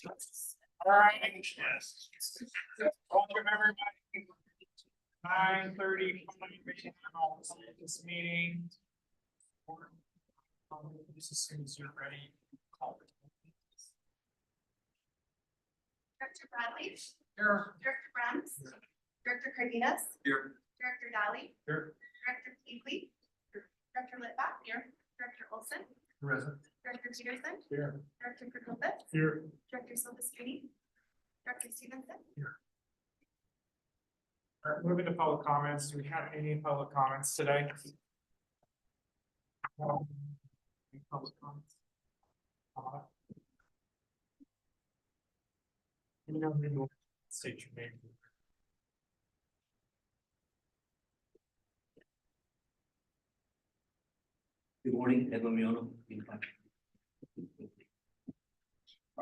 All right. Yes. Welcome everybody. 9:30. This meeting. Just as soon as you're ready. Call it. Director Bradley, Here. Director Brands, Director Cardenas, Here. Director Daly, Here. Director Keegley, Director Litback, here, Director Olson, Present. Director Peterson, Here. Director Kirkopis, Here. Director Silvestrini, Director Stevenson. All right, moving to public comments. Do we have any public comments today? Any public comments? You know, maybe we'll state your name. Good morning, Edwin Miono.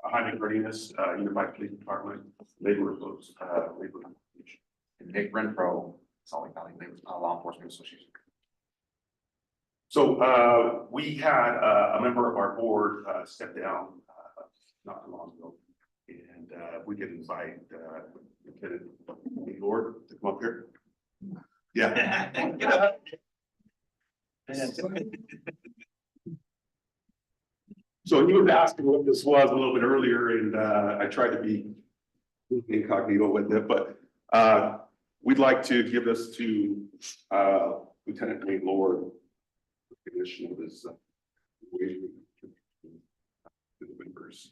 Jaime Cardenas, Unified Police Department, Labor. And Nick Renfro, Salt Lake Valley Law Enforcement Association. So we had a member of our board step down not too long ago. And we could invite Lieutenant Lord to come up here. Yeah. So he was asking what this was a little bit earlier, and I tried to be incognito with it, but we'd like to give this to Lieutenant Wayne Lord. Recognition of his to the members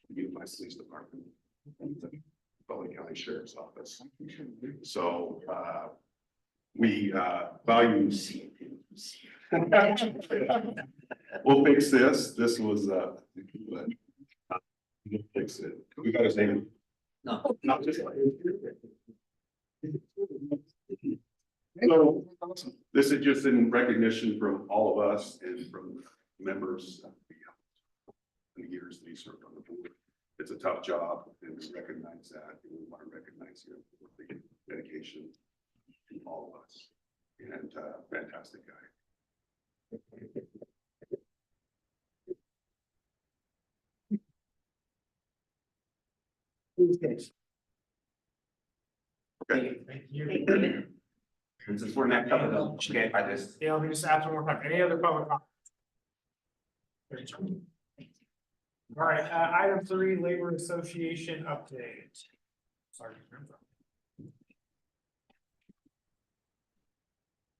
of the Unified Police Department and the Butler County Sheriff's Office. So we value. We'll fix this. This was we'll fix it. We got his name. No. Not just like. So this is just in recognition from all of us and from members of the years that he served on the board. It's a tough job and we recognize that, and we want to recognize him for the dedication to all of us. And fantastic guy. Okay. Thank you. And since we're next up, okay, I just. Yeah, let me just ask one more time. Any other public comments? All right, item 3, Labor Association update. Sorry.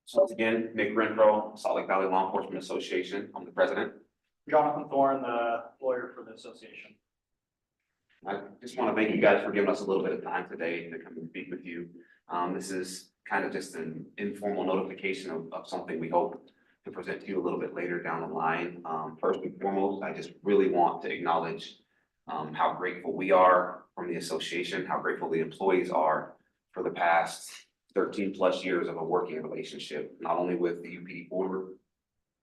So once again, Nick Renfro, Salt Lake Valley Law Enforcement Association. I'm the president. Jonathan Thorne, the lawyer for the association. I just want to thank you guys for giving us a little bit of time today to come and speak with you. This is kind of just an informal notification of something we hope to present to you a little bit later down the line. First and foremost, I just really want to acknowledge how grateful we are from the association, how grateful the employees are for the past 13 plus years of a working relationship, not only with the UPD board,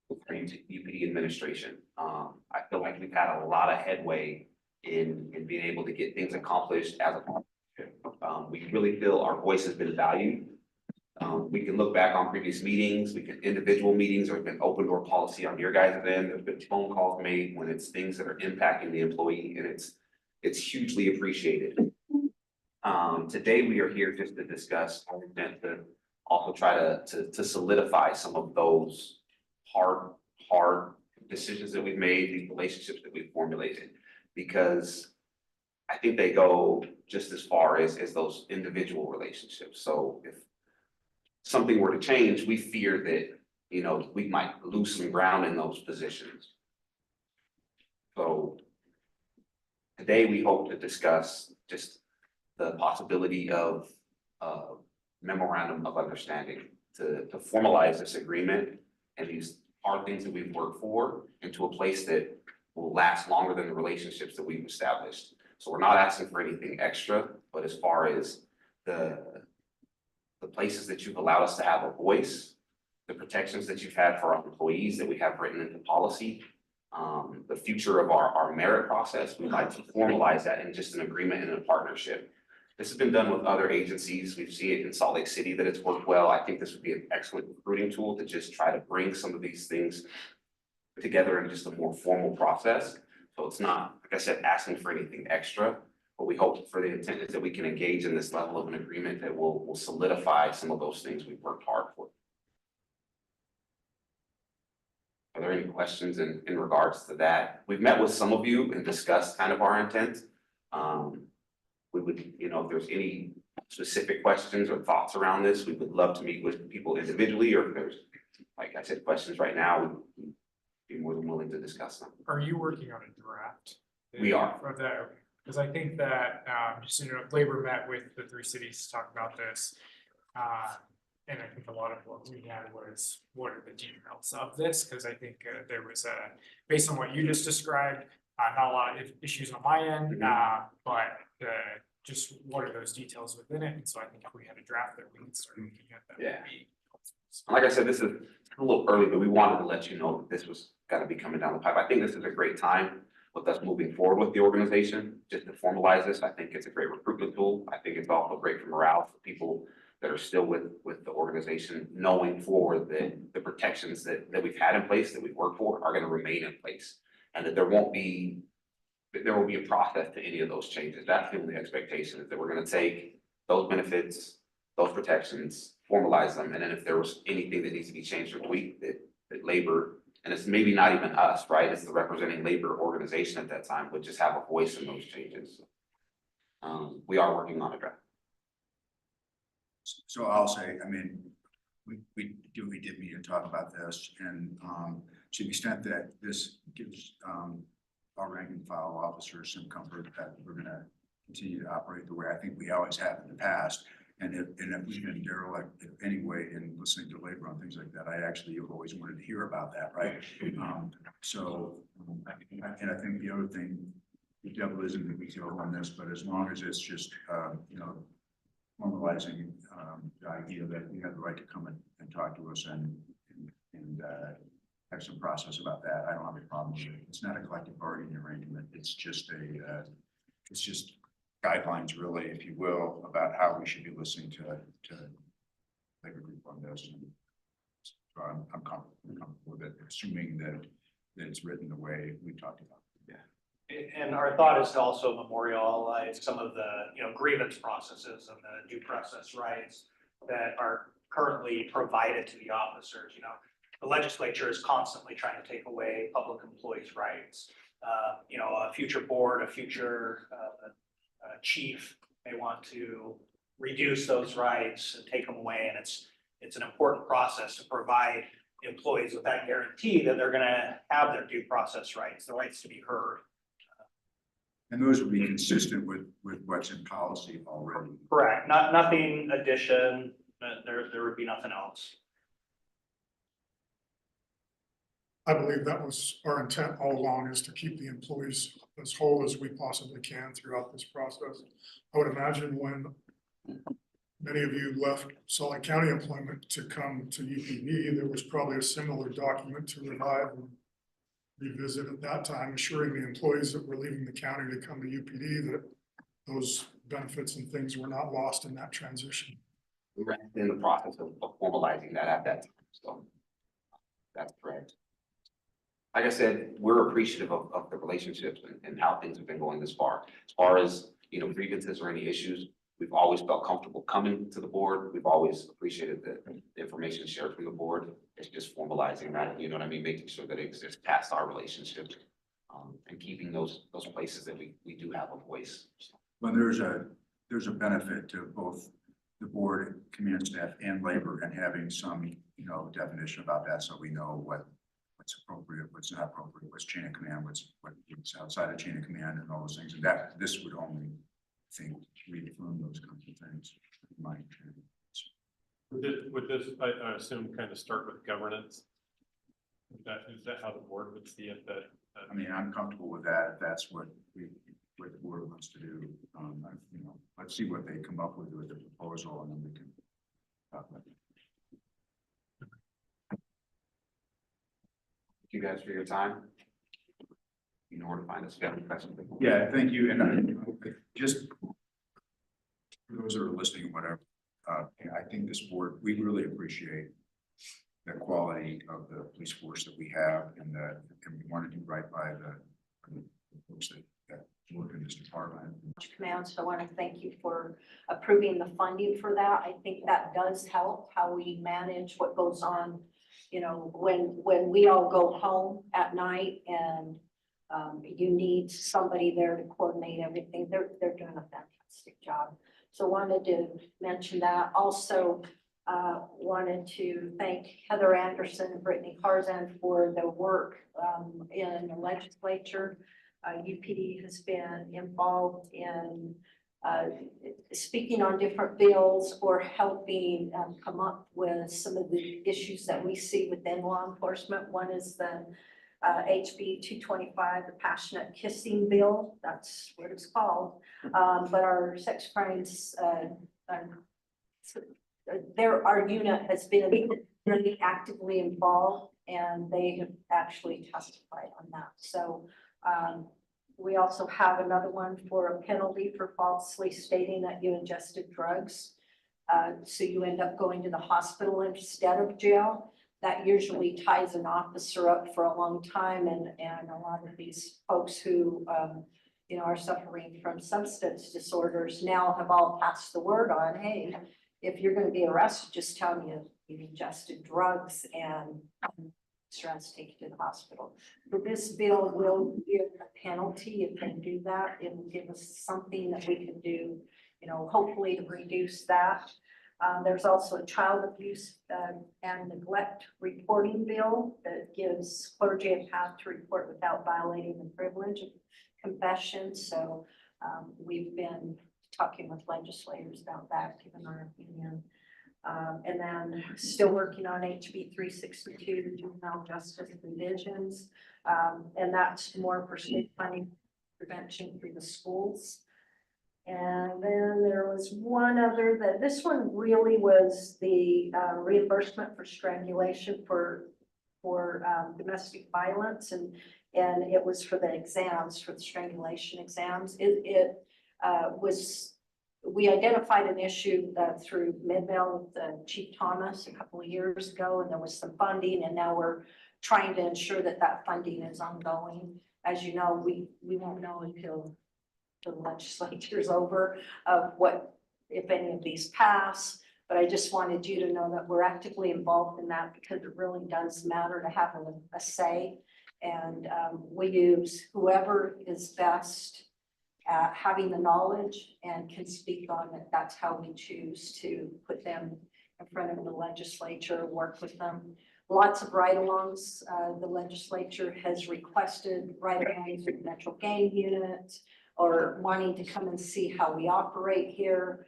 but the UPD administration. I feel like we've had a lot of headway in being able to get things accomplished as a partnership. We really feel our voice has been valued. We can look back on previous meetings, we can individual meetings, or been open door policy on your guys' end. There's been phone calls made when it's things that are impacting the employee, and it's hugely appreciated. Today we are here just to discuss our intent to also try to solidify some of those hard decisions that we've made, these relationships that we've formulated, because I think they go just as far as those individual relationships. So if something were to change, we fear that, you know, we might lose some ground in those positions. So today we hope to discuss just the possibility of memorandum of understanding to formalize this agreement. And these are things that we've worked for into a place that will last longer than the relationships that we've established. So we're not asking for anything extra, but as far as the places that you've allowed us to have a voice, the protections that you've had for our employees that we have written into policy, the future of our merit process, we'd like to formalize that in just an agreement and a partnership. This has been done with other agencies. We've seen it in Salt Lake City that it's worked well. I think this would be an excellent recruiting tool to just try to bring some of these things together in just a more formal process. So it's not, like I said, asking for anything extra, but we hope for the intent is that we can engage in this level of an agreement that will solidify some of those things we've worked hard for. Are there any questions in regards to that? We've met with some of you and discussed kind of our intent. We would, you know, if there's any specific questions or thoughts around this, we would love to meet with people individually, or if there's, like I said, questions right now, we'd be more than willing to discuss them. Are you working on a draft? We are. For that, because I think that, just, you know, labor met with the three cities to talk about this. And I think a lot of what we had was, what are the details of this? Because I think there was based on what you just described, not a lot of issues on my end, but just what are those details within it? And so I think if we had a draft that we could start looking at that. Yeah. Would be helpful. Like I said, this is a little early, but we wanted to let you know that this was gonna be coming down the pipe. I think this is a great time with us moving forward with the organization, just to formalize this. I think it's a great recruitment tool. I think it's also great for morale for people that are still with the organization, knowing forward that the protections that we've had in place, that we've worked for, are gonna remain in place. And that there will be a process to any of those changes. That's the only expectation, is that we're gonna take those benefits, those protections, formalize them, and then if there was anything that needs to be changed or tweaked, that labor, and it's maybe not even us, right? It's the representing labor organization at that time, would just have a voice in those changes. We are working on a draft. So I'll say, I mean, we did meet and talk about this, and to the extent that this gives our rank and file officers some comfort that we're gonna continue to operate the way I think we always have in the past. And if we've been derelict anyway in listening to labor on things like that, I actually have always wanted to hear about that, right? And I think the other thing, the devil is in the detail on this, but as long as it's just, you know, normalizing the idea that you have the right to come and talk to us and have some process about that, I don't have a problem with it. It's not a collective bargaining arrangement. It's just guidelines, really, if you will, about how we should be listening to labor group on this. And so I'm comfortable with it, assuming that it's written the way we talked about. And our thought is to also memorialize some of the, you know, grievance processes and the due process rights that are currently provided to the officers. You know, the legislature is constantly trying to take away public employees' rights. You know, a future board, a future chief may want to reduce those rights and take them away, and it's an important process to provide employees with that guarantee that they're going to have their due process rights, the rights to be heard. And those would be consistent with what's in policy already. Correct. Nothing addition. There would be nothing else. I believe that was our intent all along, is to keep the employees as whole as we possibly can throughout this process. I would imagine when many of you left Salt Lake County employment to come to UPD, there was probably a similar document to revive and revisit at that time, assuring the employees that were leaving the county to come to UPD that those benefits and things were not lost in that transition. We're in the process of formalizing that at that time, so that's correct. Like I said, we're appreciative of the relationships and how things have been going this far. As far as, you know, grievances or any issues, we've always felt comfortable coming to the board. We've always appreciated the information shared from the board. It's just formalizing that, you know what I mean, making sure that it exists past our relationship, and keeping those places that we do have a voice. Well, there's a benefit to both the board, command staff, and labor, and having some, you know, definition about that, so we know what's appropriate, what's not appropriate, what's chain of command, what's outside of chain of command, and all those things. And that this would only, I think, reaffirm those kinds of things. In my opinion. Would this, I assume, kind of start with governance? Is that how the board would see it? That I mean, I'm comfortable with that. If that's what the board wants to do. You know, let's see what they come up with the proposal, and then we can talk about it. Thank you guys for your time. You know where to find us. If you have any questions. Yeah, thank you. And just for those that are listening, whatever, I think this board, we really appreciate the quality of the police force that we have, and we want to do right by the folks that work in this department. Command, so I want to thank you for approving the funding for that. I think that does help how we manage what goes on, you know, when we all go home at night and you need somebody there to coordinate everything. They're doing a fantastic job. So wanted to mention that. Also, wanted to thank Heather Anderson and Brittany Carzan for their work in the legislature. UPD has been involved in speaking on different bills or helping come up with some of the issues that we see within law enforcement. One is the HB 225, the passionate kissing bill. That's what it's called. But our sex crimes, our unit has been really actively involved, and they have actually testified on that. So we also have another one for a penalty for falsely stating that you ingested drugs. So you end up going to the hospital instead of jail. That usually ties an officer up for a long time, and a lot of these folks who you know, are suffering from substance disorders now have all passed the word on, hey, if you're going to be arrested, just tell me you've ingested drugs, and insurance take you to the hospital. So this bill will give a penalty if they do that. It will give us something that we can do, you know, hopefully to reduce that. There's also a child abuse and neglect reporting bill that gives clergy a path to report without violating the privilege of confession. So we've been talking with legislators about that, given our opinion. And then still working on HB 362, the juvenile justice revisions. And that's more for state funding prevention through the schools. And then there was one other that this one really was the reimbursement for strangulation for domestic violence, and it was for the exams, for the strangulation exams. We identified an issue through Midvale with Chief Thomas a couple of years ago, and there was some funding, and now we're trying to ensure that that funding is ongoing. As you know, we won't know until the legislature is over of what, if any of these pass. But I just wanted you to know that we're actively involved in that, because it really does matter to have a say. And we use whoever is best at having the knowledge and can speak on it. That's how we choose to put them in front of the legislature, work with them. Lots of ride-alongs. The legislature has requested ride-alongs with Metro Gang Unit, or wanting to come and see how we operate here.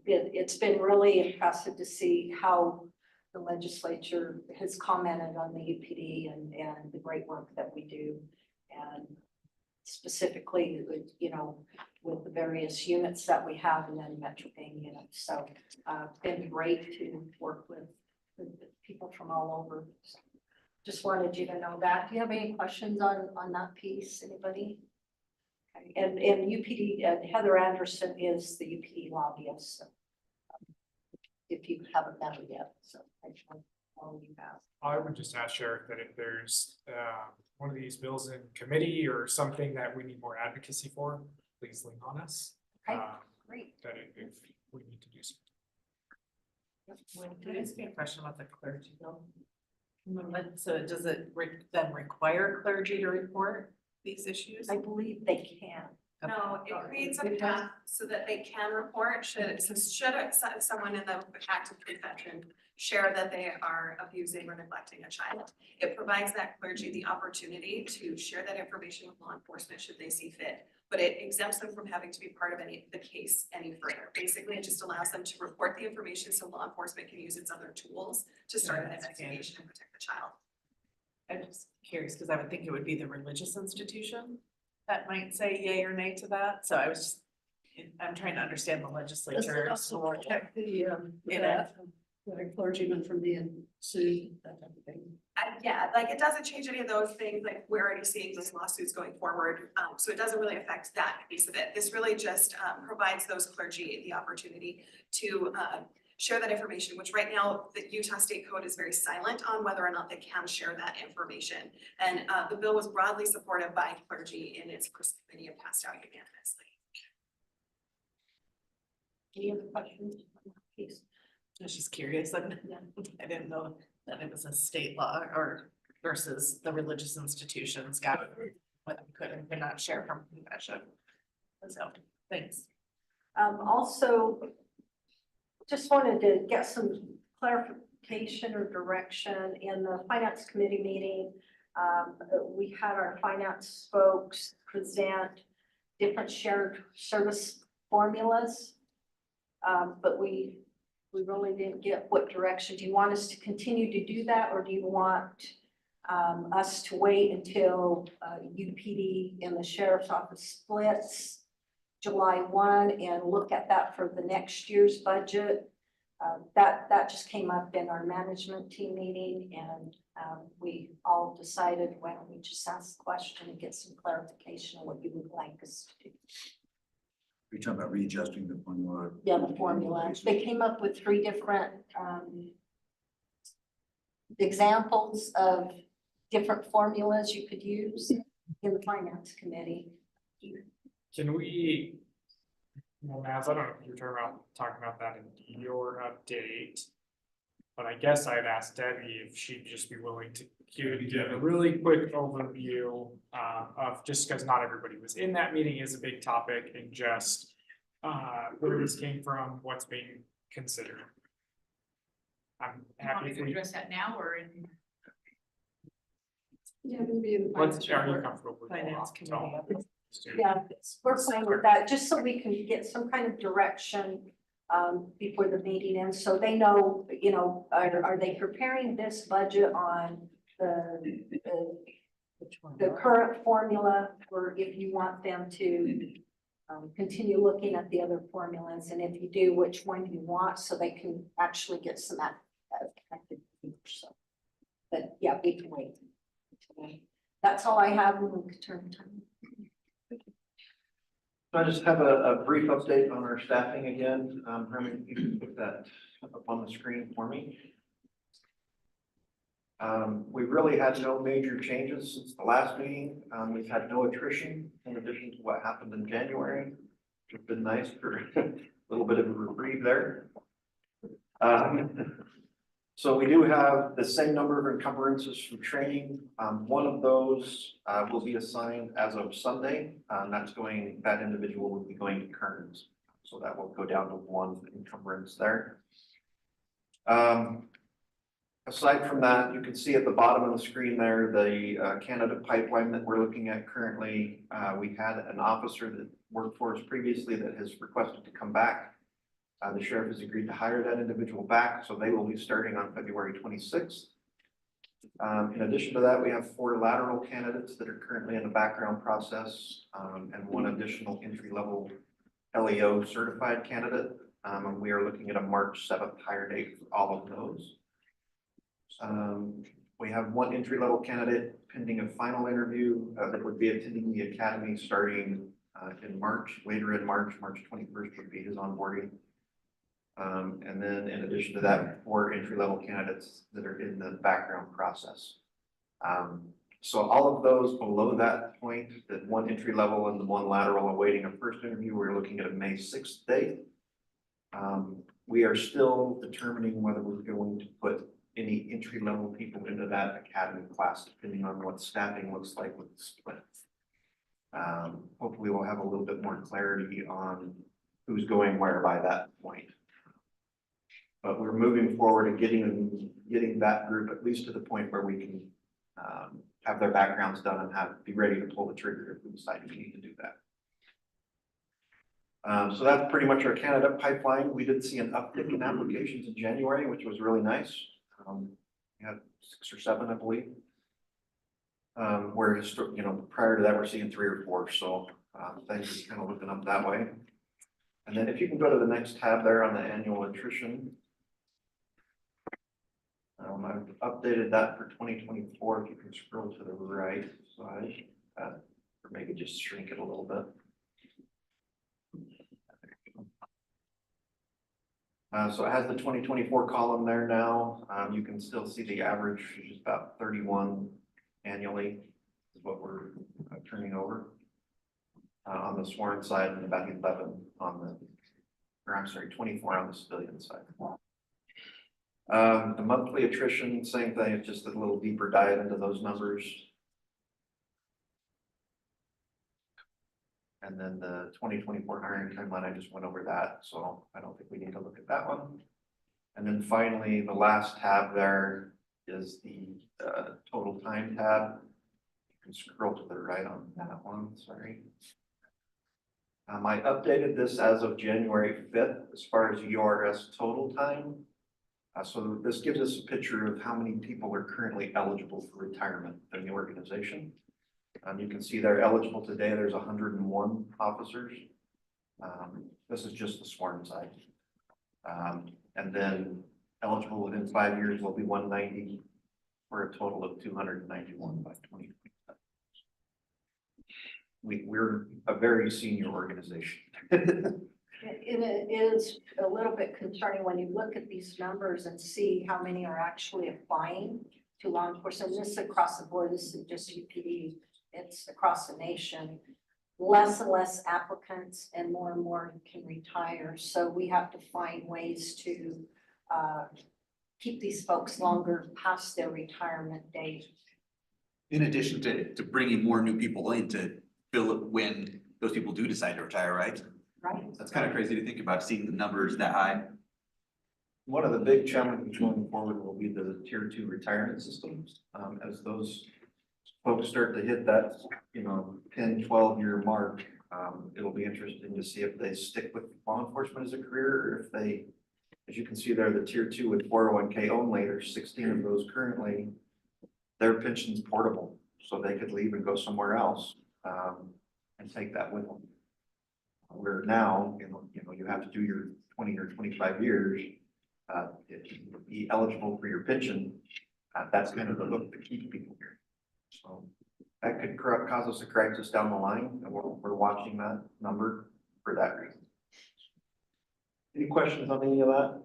It's been really impressive to see how the legislature has commented on the UPD and the great work that we do. And specifically, you know, with the various units that we have, and then Metro Gang units. So been great to work with people from all over. So just wanted you to know that. Do you have any questions on that piece, anybody? Okay. And UPD, Heather Anderson is the UPD lobbyist. So, if you haven't met her yet, so I just want all you have. I would just ask Sheriff that if there's one of these bills in committee or something that we need more advocacy for, please lean on us. Okay, great. That if we need to do something. Can I ask you a question about the clergy bill? So does it then require clergy to report these issues? I believe they can. No, it creates a path so that they can report, should someone in the active confession share that they are abusing or neglecting a child. It provides that clergy the opportunity to share that information with law enforcement should they see fit, but it exempts them from having to be part of the case any further. Basically, it just allows them to report the information so law enforcement can use its other tools to start an investigation and protect the child. I'm just curious, because I would think it would be the religious institution that might say yay or nay to that. So I'm trying to understand the legislature. Also protect the clergyman from being sued, that type of thing. Yeah, like it doesn't change any of those things. Like we're already seeing those lawsuits going forward. So it doesn't really affect that piece of it. This really just provides those clergy the opportunity to share that information, which right now the Utah State Code is very silent on whether or not they can share that information. And the bill was broadly supported by clergy in its first committee and passed out unanimously. Any other questions? Please. I was just curious, I didn't know that it was a state law or versus the religious institutions got what we could and could not share from confession. So, thanks. Also, just wanted to get some clarification or direction in the finance committee meeting. We had our finance folks present different shared service formulas. But we really didn't get what direction. Do you want us to continue to do that, or do you want us to wait until UPD and the sheriff's office splits July 1 and look at that for the next year's budget? That just came up in our management team meeting, and we all decided, why don't we just ask the question and get some clarification on what you would like us to do. You're talking about readjusting the formula. Yeah, the formula. They came up with 3 different examples of different formulas you could use in the finance committee. Can we, well, Mavs, I don't know if you're talking about that in your update. But I guess I'd ask Debbie if she'd just be willing to give a really quick overview of, just because not everybody was in that meeting, is a big topic, and just where this came from, what's being considered. I'm happy if we. address that now or in? Yeah, maybe in the Are you comfortable with? finance committee. Yeah, we're fine with that, just so we can get some kind of direction before the meeting, and so they know, you know, are they preparing this budget on the current formula, or if you want them to continue looking at the other formulas, and if you do, which one do you want, so they can actually get some connected. So, but yeah, we can wait. That's all I have, and we can turn the time. So I just have a brief update on our staffing again. Herman, you can put that up on the screen for me. We really had no major changes since the last meeting. We've had no attrition in addition to what happened in January, which has been nice for a little bit of a reprieve there. So we do have the same number of encumbrances from training. One of those will be assigned as of Sunday. That individual will be going to Kearns. So that will go down to 1 encumbrance there. Aside from that, you can see at the bottom of the screen there, the candidate pipeline that we're looking at currently. We had an officer that worked for us previously that has requested to come back. The sheriff has agreed to hire that individual back, so they will be starting on February 26th. In addition to that, we have 4 lateral candidates that are currently in the background process, and 1 additional entry-level LEO certified candidate. And we are looking at a March 7th hire date for all of those. We have 1 entry-level candidate pending a final interview that would be attending the academy starting in March, later in March 21st would be his onboarding. And then in addition to that, 4 entry-level candidates that are in the background process. So all of those below that point, that 1 entry level and the 1 lateral awaiting a first interview, we're looking at a May 6th date. We are still determining whether we're going to put any entry-level people into that academy class, depending on what staffing looks like with the split. Hopefully we'll have a little bit more clarity on who's going where by that point. But we're moving forward and getting that group at least to the point where we can have their backgrounds done and be ready to pull the trigger if we decide we need to do that. So that's pretty much our candidate pipeline. We did see an uptick in applications in January, which was really nice. We had 6 or 7, I believe. Whereas, you know, prior to that, we're seeing 3 or 4. So things are kind of looking up that way. And then if you can go to the next tab there on the annual attrition. I've updated that for 2024. If you can scroll to the right side, or maybe just shrink it a little bit. So it has the 2024 column there now. You can still see the average, which is about 31 annually is what we're turning over. On the sworn side and about 11 on the, or I'm sorry, 24 on the civilian side. The monthly attrition, same thing, it's just a little deeper dive into those numbers. And then the 2024 hiring timeline, I just went over that, so I don't think we need to look at that one. And then finally, the last tab there is the total time tab. You can scroll to the right on that one, sorry. I updated this as of January 5th as far as URS total time. So this gives us a picture of how many people are currently eligible for retirement in the organization. You can see they're eligible today. There's 101 officers. This is just the sworn side. And then eligible within 5 years will be 190 for a total of 291 by 2027. We're a very senior organization. It is a little bit concerning when you look at these numbers and see how many are actually applying to law enforcement. This is across the board. This is just UPD. It's across the nation. Less and less applicants and more can retire. So we have to find ways to keep these folks longer past their retirement date. In addition to bringing more new people in to fill it when those people do decide to retire, right? Right. That's kind of crazy to think about, seeing the numbers that high. One of the big challenges going forward will be the tier 2 retirement systems. As those folks start to hit that, 10, 12-year mark, it'll be interesting to see if they stick with law enforcement as a career, or if they, as you can see there, the tier 2 with 401k only, there's 16 of those currently. Their pension's portable, so they could leave and go somewhere else, and take that with them. Where now, you have to do your 20 or 25 years, to be eligible for your pension. That's kind of the hook to keep people here. So that could cause us a crisis down the line, and we're watching that number for that reason. Any questions on any of that?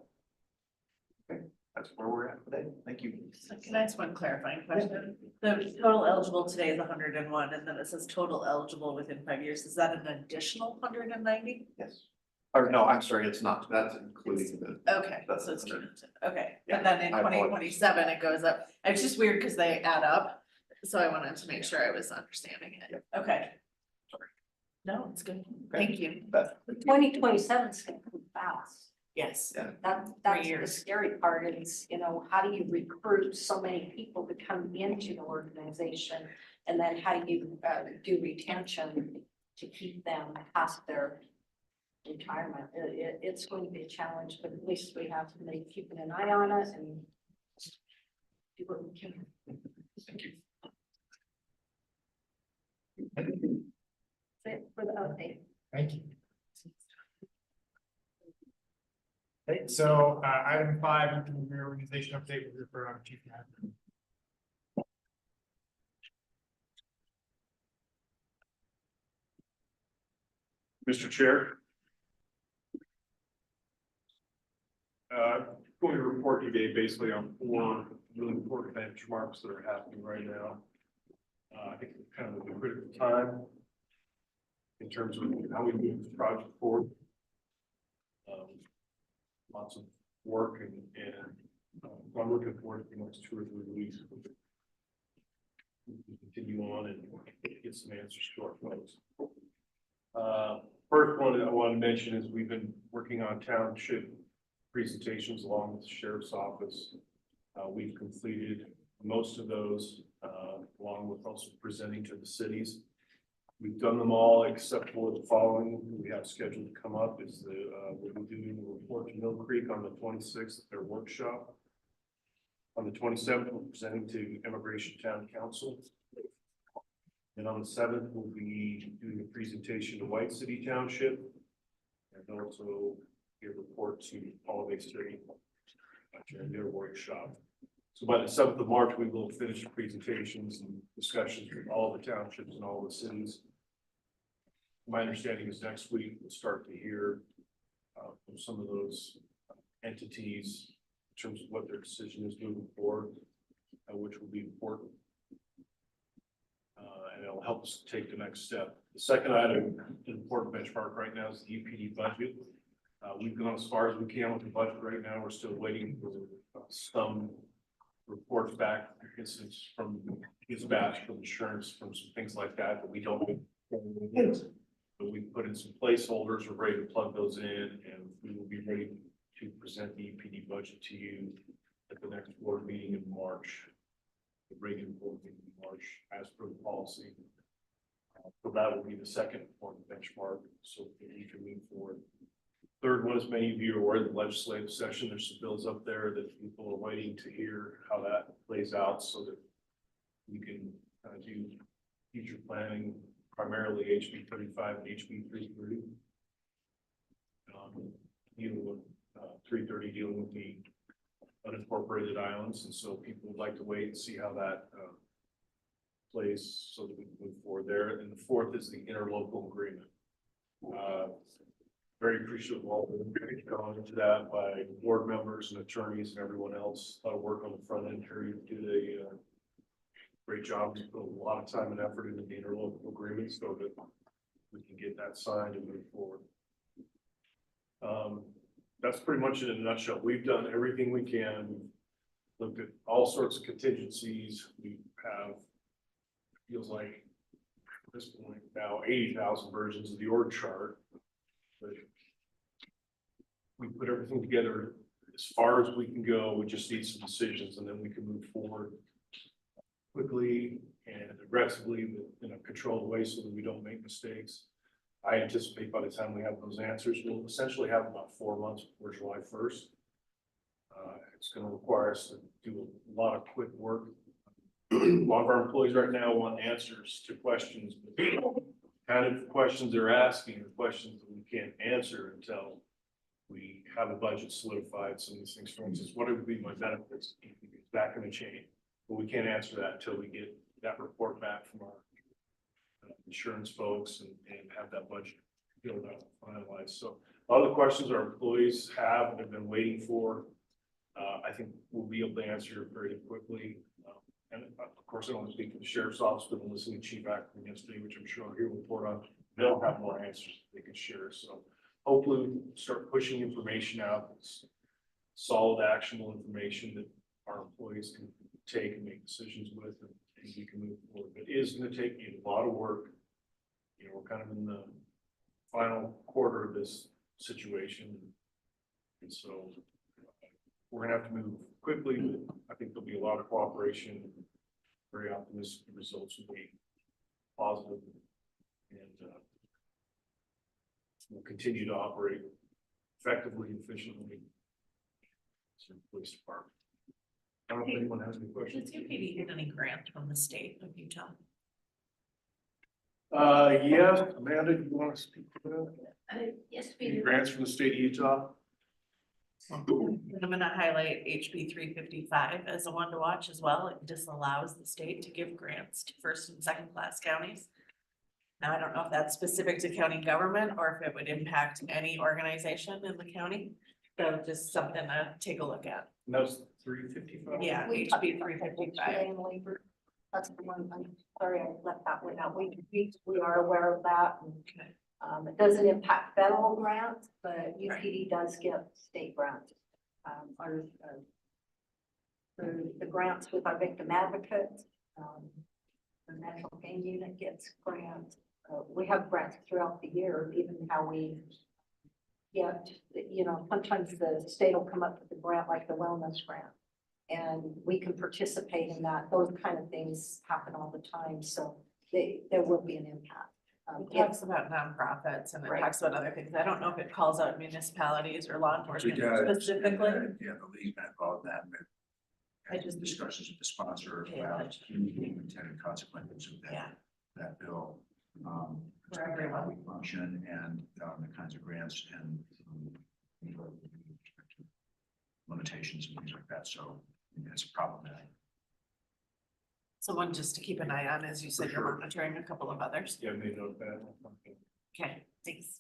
Okay, that's where we're at today. Thank you. So can I ask one clarifying question? The total eligible today is 101, and then it says total eligible within 5 years. Is that an additional 190? Yes. Or no, I'm sorry, it's not. That's including the. Okay, so it's cumulative. Okay, Yeah, and then in I apologize. 2027, it goes up. It's just weird because they add up. So I wanted to make sure I was understanding it. Okay. Sorry. No, it's good. Okay. Thank you. 2027 is going to come fast. Yes. Yeah. That's the years. scary part is, how do you recruit so many people to come into the organization? And then how do you do retention to keep them past their retirement? It's going to be a challenge, but at least we have to be keeping an eye on it and do what we can. Thank you. That's it for the update. Thank you. Okay, so item 5, reorganization update with refer on Chief Admin. Mr. Chair. Going to report today basically on 4 really important benchmarks that are happening right now. I think it's kind of a critical time in terms of how we move this project forward. Lots of work and I'm looking forward to the next 2 or 3 weeks. We can continue on and get some answers to our folks. First one that I want to mention is we've been working on township presentations along with the sheriff's office. We've completed most of those, along with also presenting to the cities. We've done them all except for the following we have scheduled to come up is we'll be doing a report to Mill Creek on the 26th at their workshop. On the 27th, we're presenting to Immigration Town Council. And on the 7th, we'll be doing a presentation to White City Township and also a report to Holiday City during their workshop. So by the 7th of March, we will finish the presentations and discussions with all the townships and all the cities. My understanding is next week we'll start to hear from some of those entities in terms of what their decision is moving forward, which will be important. And it'll help us take the next step. The second item, an important benchmark right now is the UPD budget. We've gone as far as we can with the budget right now. We're still waiting for some reports back, instance from dispatch, from insurance, from some things like that, that we don't. But we put in some placeholders. We're ready to plug those in, and we will be ready to present the UPD budget to you at the next board meeting in March. The regular board meeting in March, as per the policy. So that will be the second important benchmark, so that we can move forward. Third one, as many of you are aware, the legislative session, there's some bills up there that people are waiting to hear how that plays out, so that we can do future planning, primarily HB 35 and HB 330. Dealing with 330, dealing with the unincorporated islands, and so people would like to wait and see how that plays, so that we can move forward there. And the fourth is the interlocal agreement. Very appreciative of all the work gone into that by board members and attorneys and everyone else. A lot of work on the front end here. You did a great job. You put a lot of time and effort into the interlocal agreement so that we can get that signed and move forward. That's pretty much it in a nutshell. We've done everything we can. We've looked at all sorts of contingencies. We have, feels like at this point now 80,000 versions of the org chart. But we put everything together as far as we can go. We just need some decisions, and then we can move forward quickly and aggressively in a controlled way so that we don't make mistakes. I anticipate by the time we have those answers, we'll essentially have about 4 months before July 1st. It's going to require us to do a lot of quick work. A lot of our employees right now want answers to questions, but kind of questions they're asking are questions that we can't answer until we have a budget solidified. Some of these things, for instance, what would be my benefits? Is that going to change? But we can't answer that until we get that report back from our insurance folks and have that budget filled out and finalized. So a lot of the questions our employees have and have been waiting for, I think we'll be able to answer very quickly. And of course, I don't want to speak for the sheriff's office, but I'm listening to Chief Ackerman yesterday, which I'm sure I'll hear a report on. They'll have more answers they can share. So hopefully we start pushing information out that's solid, actionable information that our employees can take and make decisions with, and we can move forward. But it is going to take a lot of work. You know, we're kind of in the final quarter of this situation. And so we're gonna have to move quickly, but I think there'll be a lot of cooperation. Very optimistic the results will be positive, and we'll continue to operate effectively and efficiently. So police department. I don't know if anyone has any questions. Does UPD get any grant from the state of Utah? Yeah, Amanda, do you want to speak to that? Yes, Any grants from the state of Utah? I'm gonna highlight HB 355 as a one to watch as well. It disallows the state to give grants to first and second class counties. Now, I don't know if that's specific to county government or if it would impact any organization in the county. So just something to take a look at. And that was 355? Yeah, We HB 355. and labor. That's the one, I'm sorry, I left that one out. We are aware of that. And, Okay. it doesn't impact federal grants, but UPD does get state grants. Through the grants with our victim advocates, the National Pain Unit gets grants. We have grants throughout the year, even how we get, you know, sometimes the state will come up with a grant like the wellness grant. And we can participate in that. Those kind of things happen all the time. So there will be an impact. It talks about nonprofits and it Right. talks about other things. I don't know if it calls out municipalities or law enforcement We got it. specifically. Yeah, the league met about that, but I just- discussions with the sponsor Okay, about gotcha. the intended consequences of Yeah. that bill. For everyone. How we function and the kinds of grants and you know, limitations and things like that. So it's problematic. So one just to keep an eye on, as you said, you're sure. monitoring a couple of others. Yeah, made note of that. Okay, thanks.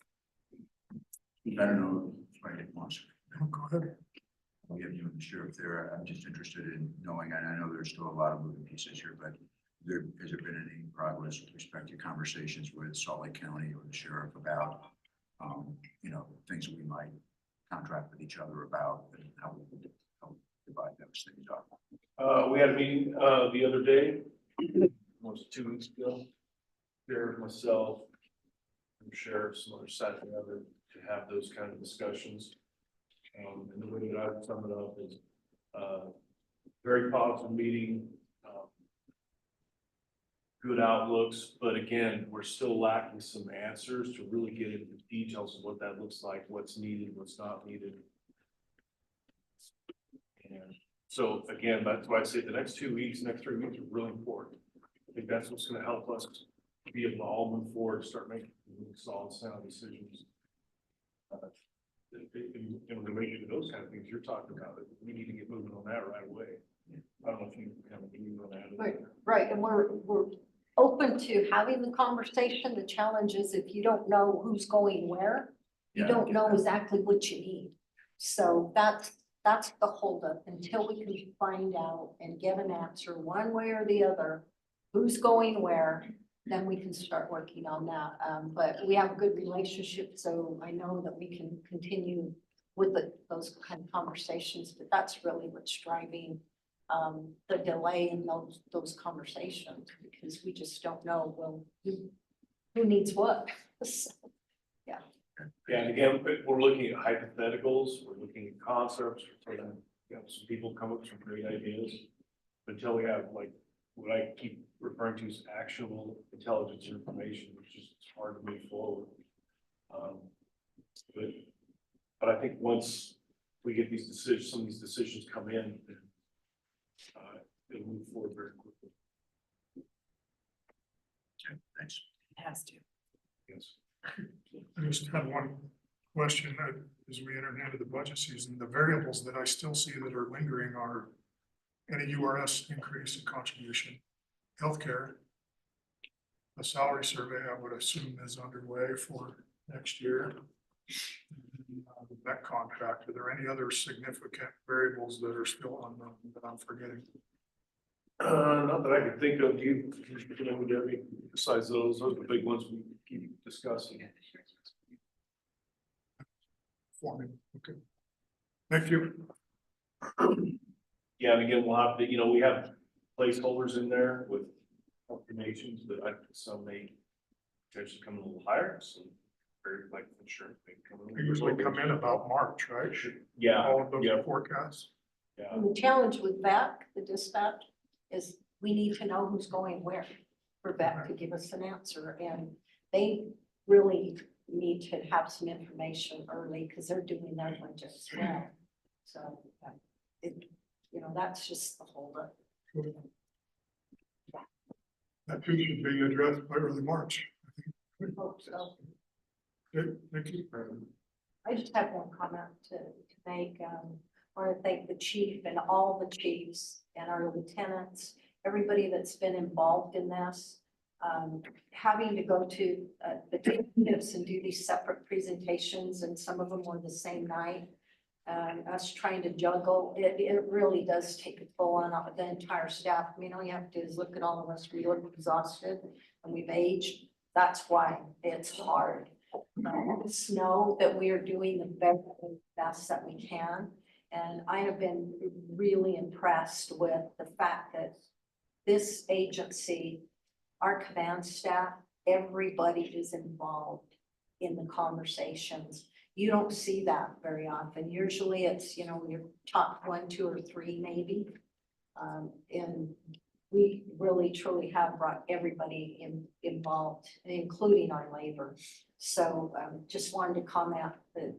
You better know right at once. Go ahead. we have you and the sheriff there. I'm just interested in knowing, and I know there's still a lot of moving pieces here, but has there been any progress with respect to conversations with Salt Lake County or the sheriff about, things that we might contract with each other about and how we would help divide those things up? We had a meeting, the other day, almost 2 weeks ago. There, myself, and sheriff, some other side together to have those kind of discussions. And the way that I would sum it up is, very positive meeting, good outlooks, but again, we're still lacking some answers to really get into the details of what that looks like, what's needed, what's not needed. And so again, that's why I say the next 2 weeks, next 3 weeks are really important. I think that's what's gonna help us be able to all move forward, start making solid, sound decisions. In relation to those kind of things you're talking about, we need to get moving on that right away. I don't know if you have a view on that. Right, and we're open to having the conversation. The challenge is if you don't know who's going where, you don't know exactly what you need. So that's the holdup until we can find out and get an answer one way or the other, who's going where, then we can start working on that. But we have a good relationship, so I know that we can continue with those kind of conversations, but that's really what's driving the delay in those conversations, because we just don't know, well, who needs what. So, Yeah, and again, we're looking at hypotheticals, we're looking at concepts, we're trying to, some people come up with some great ideas. But until we have like what I keep referring to as actionable intelligence information, which is hard to move forward. But I think once we get these decisions, some of these decisions come in, it'll move forward very quickly. Okay, thanks. It has to. Yes. I just had one question as we enter into the budget season. The variables that I still see that are lingering are any URS increase in contribution, healthcare, a salary survey, I would assume is underway for next year. The vet contract, are there any other significant variables that are still unknown that I'm forgetting? Not that I can think of. You know, Debbie, besides those are the big ones we keep discussing. For me, okay. Thank you. Yeah, and again, we'll have to, we have placeholders in there with confirmations, but some may potentially come in a little higher, some very like insurance may come in. They usually come in about March, right? Yeah, All of those yeah, forecasts. yeah. and the challenge with VAC, the dispatch, is we need to know who's going where for VAC to give us an answer, and they really need to have some information early because they're doing their budget as well. So that's just the holdup. That too should be addressed by early March. We hope so. Okay, thank you. I just have one comment to make. I want to thank the chief and all the chiefs and our lieutenants, everybody that's been involved in this. Having to go to the tips and do these separate presentations, and some of them were the same night. Us trying to juggle, it really does take a toll on the entire staff. I mean, all you have to do is look at all of us. We look exhausted and we've aged. That's why it's hard. Just know that we are doing the best that we can. And I have been really impressed with the fact that this agency, our command staff, everybody is involved in the conversations. You don't see that very often. Usually it's, your top 1, 2, or 3 maybe. And we really truly have brought everybody involved, including our labor. So just wanted to comment that,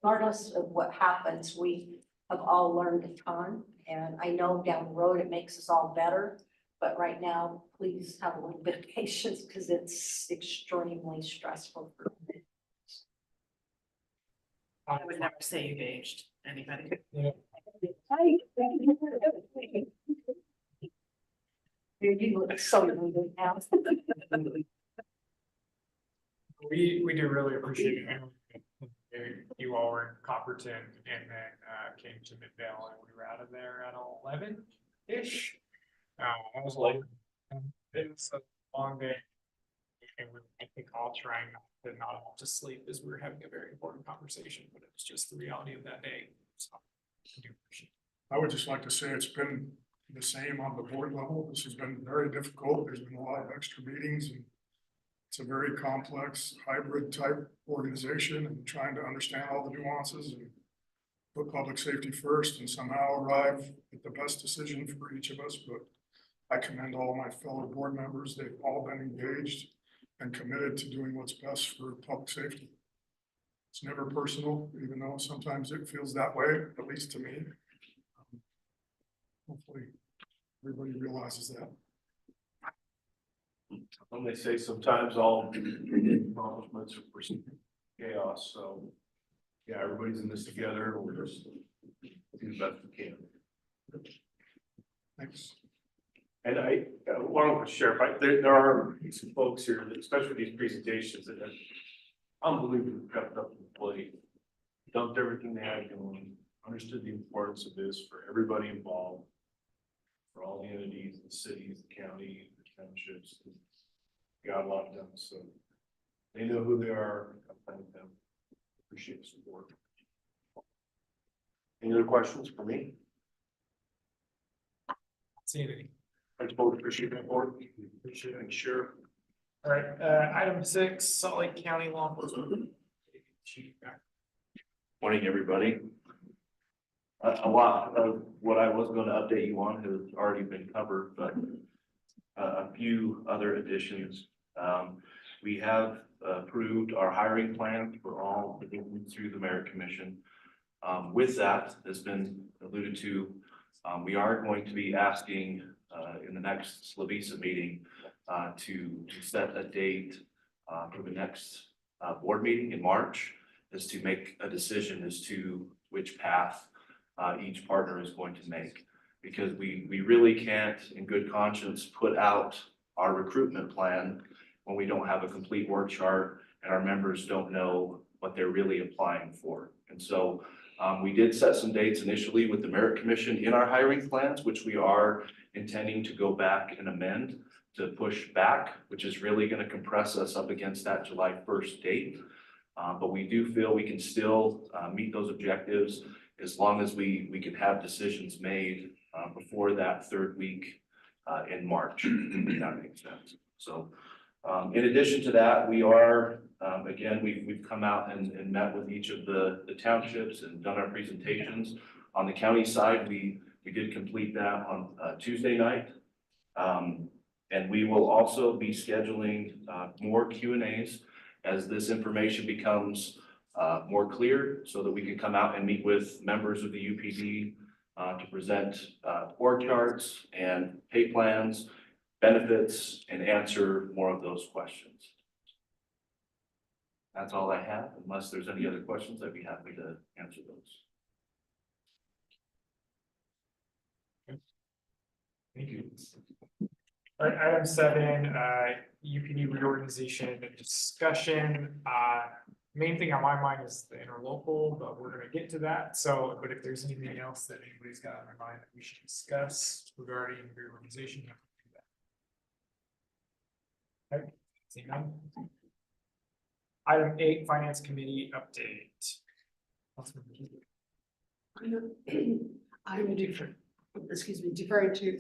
regardless of what happens, we have all learned a ton. And I know down the road it makes us all better. But right now, please have a little bit of patience because it's extremely stressful for me. I would never say you've aged anybody. You look so good now. We do really appreciate you you all were in Copperton and then came to Midvale and we were out of there at 11-ish. It was late. It was a long day. And I think all trying not have to sleep as we were having a very important conversation, but it was just the reality of that day. So I do appreciate it. I would just like to say it's been the same on the board level. This has been very difficult. There's been a lot of extra meetings and it's a very complex hybrid type organization and trying to understand all the nuances and put public safety first and somehow arrive at the best decision for each of us. But I commend all my fellow board members. They've all been engaged and committed to doing what's best for public safety. It's never personal, even though sometimes it feels that way, at least to me. Hopefully, everybody realizes that. When they say sometimes all accomplishments are perceived chaos, so yeah, everybody's in this together, and we're just do the best we can. Thanks. And along with Sheriff, there are some folks here, that, especially these presentations, that have unbelievably crept up to the plate, dumped everything they had going, understood the importance of this for everybody involved, for all the entities, the cities, the county, the townships, got a lot done, so they know who they are. I thank them. Appreciate the support. Any other questions for me? See anything. I both appreciate that board. Appreciate it. Sure. All right, item 6, Salt Lake County Law Enforcement. Chief, back. Morning, everybody. A lot of what I was going to update you on has already been covered, but a few other additions. We have approved our hiring plan for all the divisions through the Merit Commission. With that, has been alluded to, we are going to be asking in the next Slavisa meeting to set a date for the next board meeting in March, is to make a decision as to which path each partner is going to make. Because we really can't, in good conscience, put out our recruitment plan when we don't have a complete work chart and our members don't know what they're really applying for. And so we did set some dates initially with the Merit Commission in our hiring plans, which we are intending to go back and amend to push back, which is really going to compress us up against that July 1st date. But we do feel we can still meet those objectives as long as we can have decisions made before that third week in March, if that makes sense. So in addition to that, we are, again, we've come out and met with each of the townships and done our presentations. On the county side, we did complete that on Tuesday night. And we will also be scheduling more Q&As as this information becomes more clear, so that we can come out and meet with members of the UPD to present org charts and pay plans, benefits, and answer more of those questions. That's all I have. Unless there's any other questions, I'd be happy to answer those. Thank you. All right, item 7, UPD reorganization and discussion. Main thing on my mind is the interlocal, but we're gonna get to that. So, but if there's anything else that anybody's got on their mind that we should discuss regarding reorganization, we have to do that. Okay, seeing none. Item 8, Finance Committee update. I'm deferring to,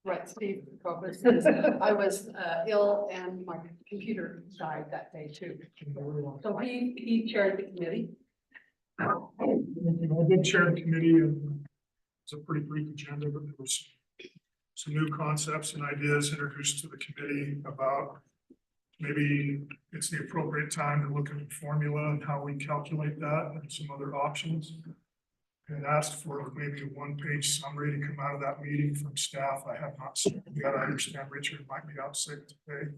right, Steve, I was ill and my computer died that day too. So he chaired the committee. I did chair the committee and it's a pretty brief agenda, but there was some new concepts and ideas introduced to the committee about maybe it's the appropriate time to look at the formula and how we calculate that and some other options. And asked for maybe a 1-page summary to come out of that meeting from staff. I have not seen it yet. I understand Richard might be out sick today,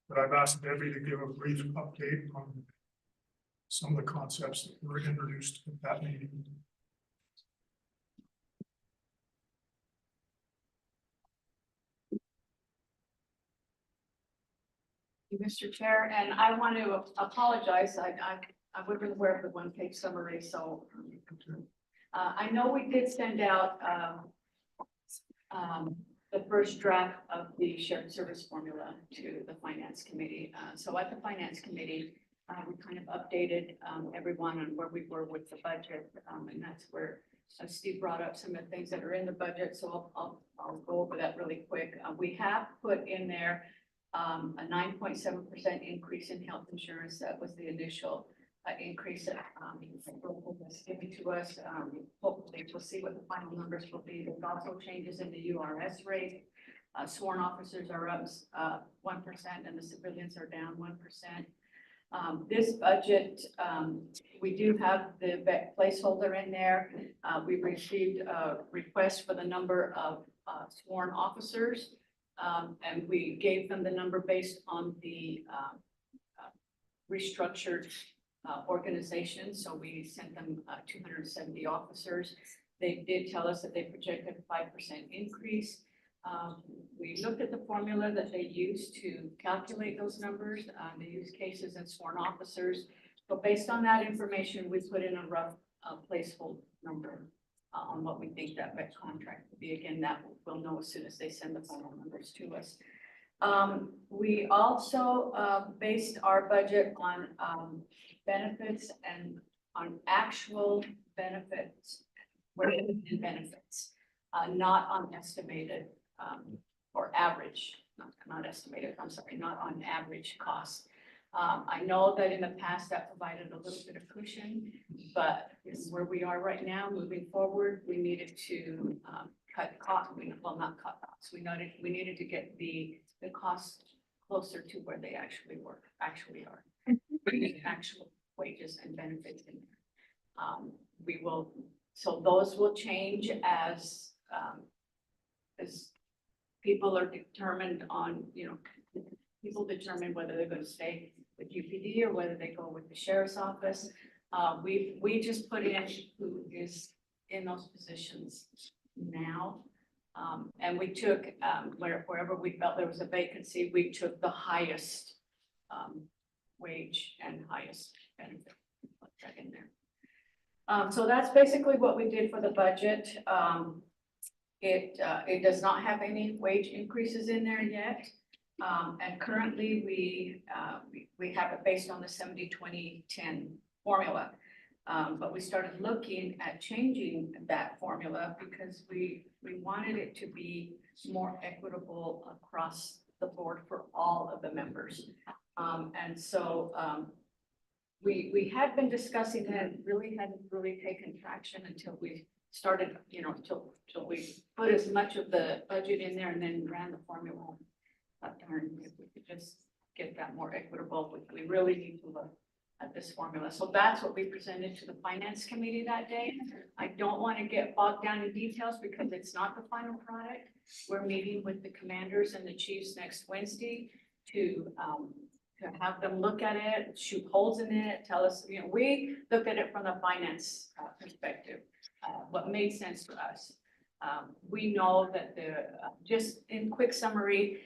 but I've asked Debbie to give a brief update on some of the concepts that were introduced at that meeting. Mr. Chair, and I want to apologize. I wasn't aware of the one-page summary, so I know we did send out the first draft of the shared service formula to the finance committee. So at the finance committee, we kind of updated everyone on where we were with the budget, and that's where Steve brought up some of the things that are in the budget. So I'll go over that really quick. We have put in there a 9.7% increase in health insurance. That was the initial increase that was given to us. Hopefully we'll see what the final numbers will be. There's also changes in the URS rate. Sworn officers are up 1% and the civilians are down 1%. This budget, we do have the placeholder in there. We received a request for the number of sworn officers. And we gave them the number based on the restructured organization. So we sent them 270 officers. They did tell us that they projected a 5% increase. We looked at the formula that they used to calculate those numbers, the use cases and sworn officers. But based on that information, we put in a rough placeholder number on what we think that vet contract will be. Again, that we'll know as soon as they send the final numbers to us. We also based our budget on benefits and on actual benefits, not on estimated or average, not estimated, I'm sorry, not on average costs. I know that in the past that provided a little bit of cushion, but where we are right now, moving forward, we needed to cut costs. Well, not cut costs. We needed to get the costs closer to where they actually are. Actual wages and benefits in there. So those will change as people are determined on, people determine whether they're going to stay with UPD or whether they go with the sheriff's office. We just put in who is in those positions now. And we took, wherever we felt there was a vacancy, we took the highest wage and highest benefit, put that in there. So that's basically what we did for the budget. It does not have any wage increases in there yet. And currently we have it based on the 70-20-10 formula. But we started looking at changing that formula because we wanted it to be more equitable across the board for all of the members. And so we had been discussing that, really hadn't really taken traction until we started, till we put as much of the budget in there and then ran the formula. Darn, if we could just get that more equitable, we really need to look at this formula. So that's what we presented to the finance committee that day. I don't want to get bogged down in details because it's not the final product. We're meeting with the commanders and the chiefs next Wednesday to have them look at it, shoot holes in it, tell us, we looked at it from the finance perspective, what made sense to us. We know that just in quick summary,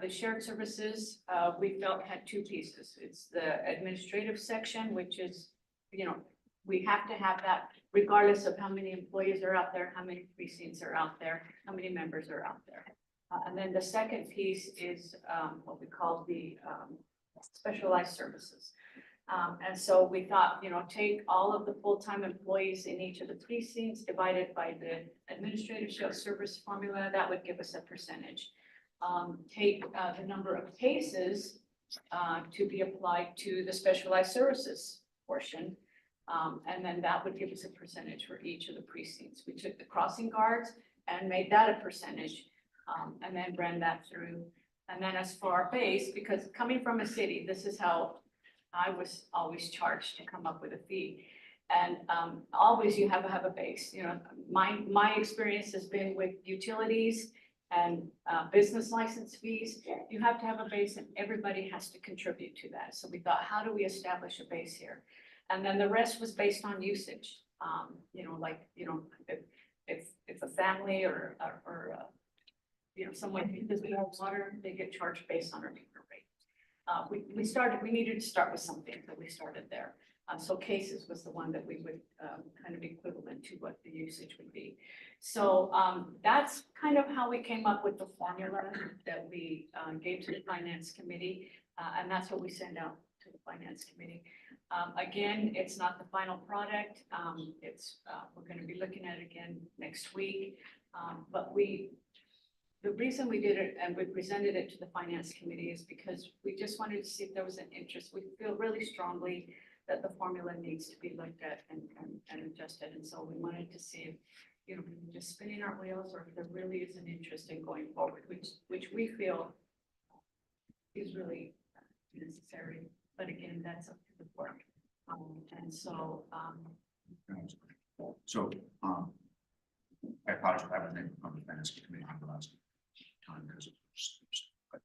the shared services, we felt had two pieces. It's the administrative section, which is, we have to have that regardless of how many employees are out there, how many precincts are out there, how many members are out there. And then the second piece is what we call the specialized services. And so we thought, take all of the full-time employees in each of the precincts divided by the administrative shared service formula, that would give us a percentage. Take the number of cases to be applied to the specialized services portion. And then that would give us a percentage for each of the precincts. We took the crossing guards and made that a percentage and then ran that through. And then as for our base, because coming from a city, this is how I was always charged to come up with a fee. And always you have to have a base. My experience has been with utilities and business license fees. You have to have a base and everybody has to contribute to that. So we thought, how do we establish a base here? And then the rest was based on usage. If a family or someone uses more water, they get charged based on a meter rate. we needed to start with something, so we started there. So cases was the one that we would kind of equivalent to what the usage would be. So that's kind of how we came up with the formula that we gave to the finance committee. And that's what we send out to the finance committee. Again, it's not the final product. We're going to be looking at it again next week. But the reason we did it and we presented it to the finance committee is because we just wanted to see if there was an interest. We feel really strongly that the formula needs to be looked at and adjusted. And so we wanted to see if, you know, we're just spinning our wheels or if there really is an interest in going forward, which we feel is really necessary. But again, that's up to the board. And so, I apologize, I was named on the finance committee on the last time because of but,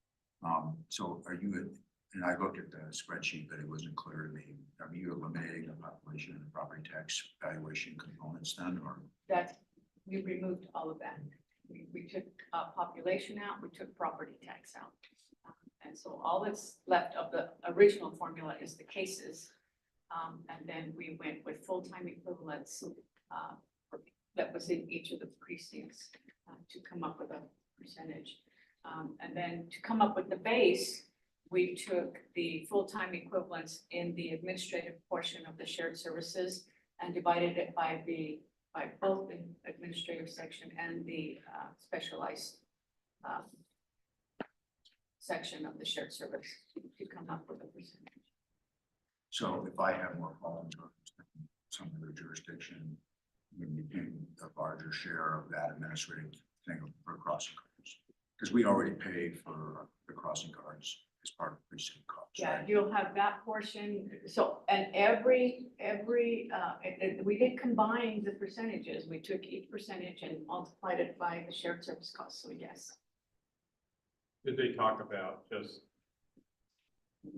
so are you, and I looked at the spreadsheet, but it wasn't clear to me. Are you eliminating the population and the property tax valuation components then, or? we removed all of that. We took population out, we took property tax out. And so all that's left of the original formula is the cases. And then we went with full-time equivalents that was in each of the precincts to come up with a percentage. And then to come up with the base, we took the full-time equivalents in the administrative portion of the shared services and divided it by both the administrative section and the specialized section of the shared service to come up with a percentage. So if I have more problems with some other jurisdiction, we would be paying a larger share of that administrative thing for crossing guards. Because we already pay for the crossing guards as part of precinct costs. Yeah, right? you'll have that portion. So, and we did combine the percentages. We took each percentage and multiplied it by the shared service cost. So yes. Did they talk about just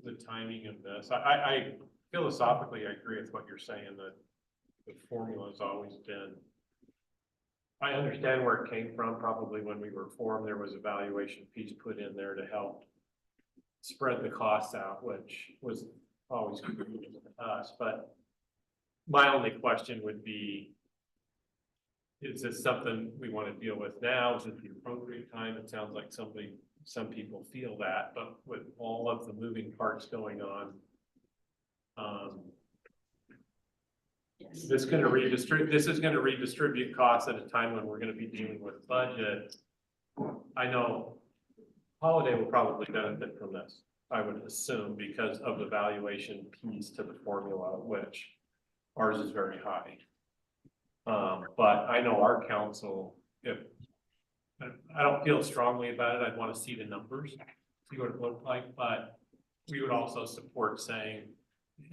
the timing of this? I philosophically, I agree with what you're saying, that the formula has always been, I understand where it came from. Probably when we were formed, there was a valuation piece put in there to help spread the costs out, which was always good to us. But my only question would be, is this something we want to deal with now? Is it the appropriate time? It sounds like some people feel that, but with all of the moving parts going on, this is going to redistribute costs at a time when we're going to be dealing with budget. I know Holiday will probably benefit from this, I would assume, because of the valuation piece to the formula, which ours is very high. But I know our council, if I don't feel strongly about it, I'd want to see the numbers, see what it looked like, but we would also support saying,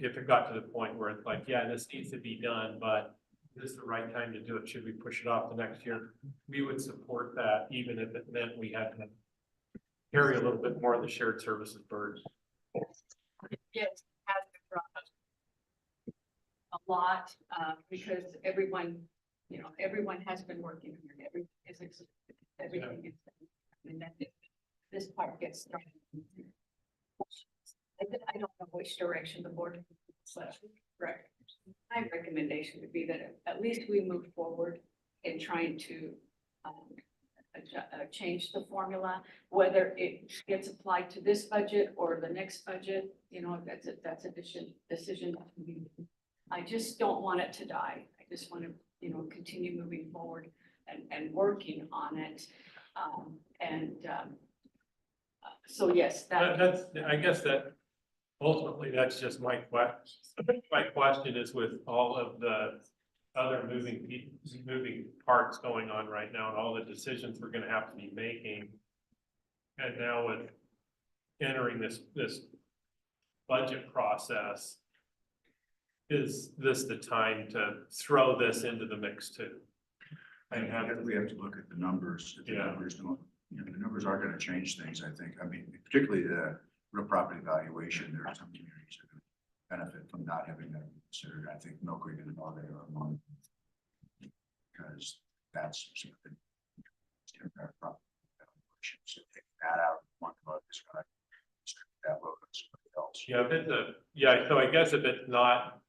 if it got to the point where it's like, yeah, this needs to be done, but is this the right time to do it? Should we push it off to next year? We would support that, even if it meant we had to carry a little bit more of the shared services burden. Yes, has been brought up a lot because everyone has been working on it. Everything is, and then this part gets started. I don't know which direction the board correct. My recommendation would be that at least we move forward in trying to change the formula, whether it gets applied to this budget or the next budget. You know, that's a decision that can be made. I just don't want it to die. I just want to, you know, continue moving forward and working on it. So yes, That's, I guess that ultimately that's just my question. My question is, with all of the other moving parts going on right now and all the decisions we're going to have to be making, and now with entering this budget process, is this the time to throw this into the mix too? And we have to look at the numbers. If the numbers don't, you know, the numbers are going to change things, I think. I mean, particularly the real property valuation, there are some communities that benefit from not having that considered. I think Mill Creek and Holiday are among, because that's something temporary property valuation. So take that out, one vote is going to that vote. So Yeah, so I guess if it's not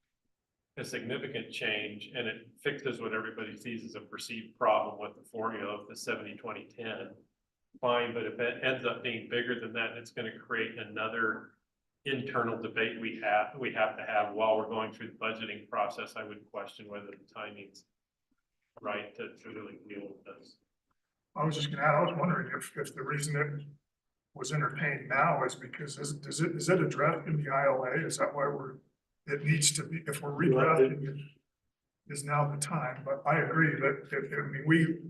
a significant change and it fixes what everybody sees as a perceived problem with the formula of the 70-20-10, fine, but if it ends up being bigger than that, it's gonna create another internal debate we have to have while we're going through the budgeting process. I would question whether the timing's right to really deal with this. I was just gonna add, I was wondering if the reason it was entertained now is because is it a draft in the ILA? Is that why it needs to be, if we're redrafting it, is now the time, but I agree that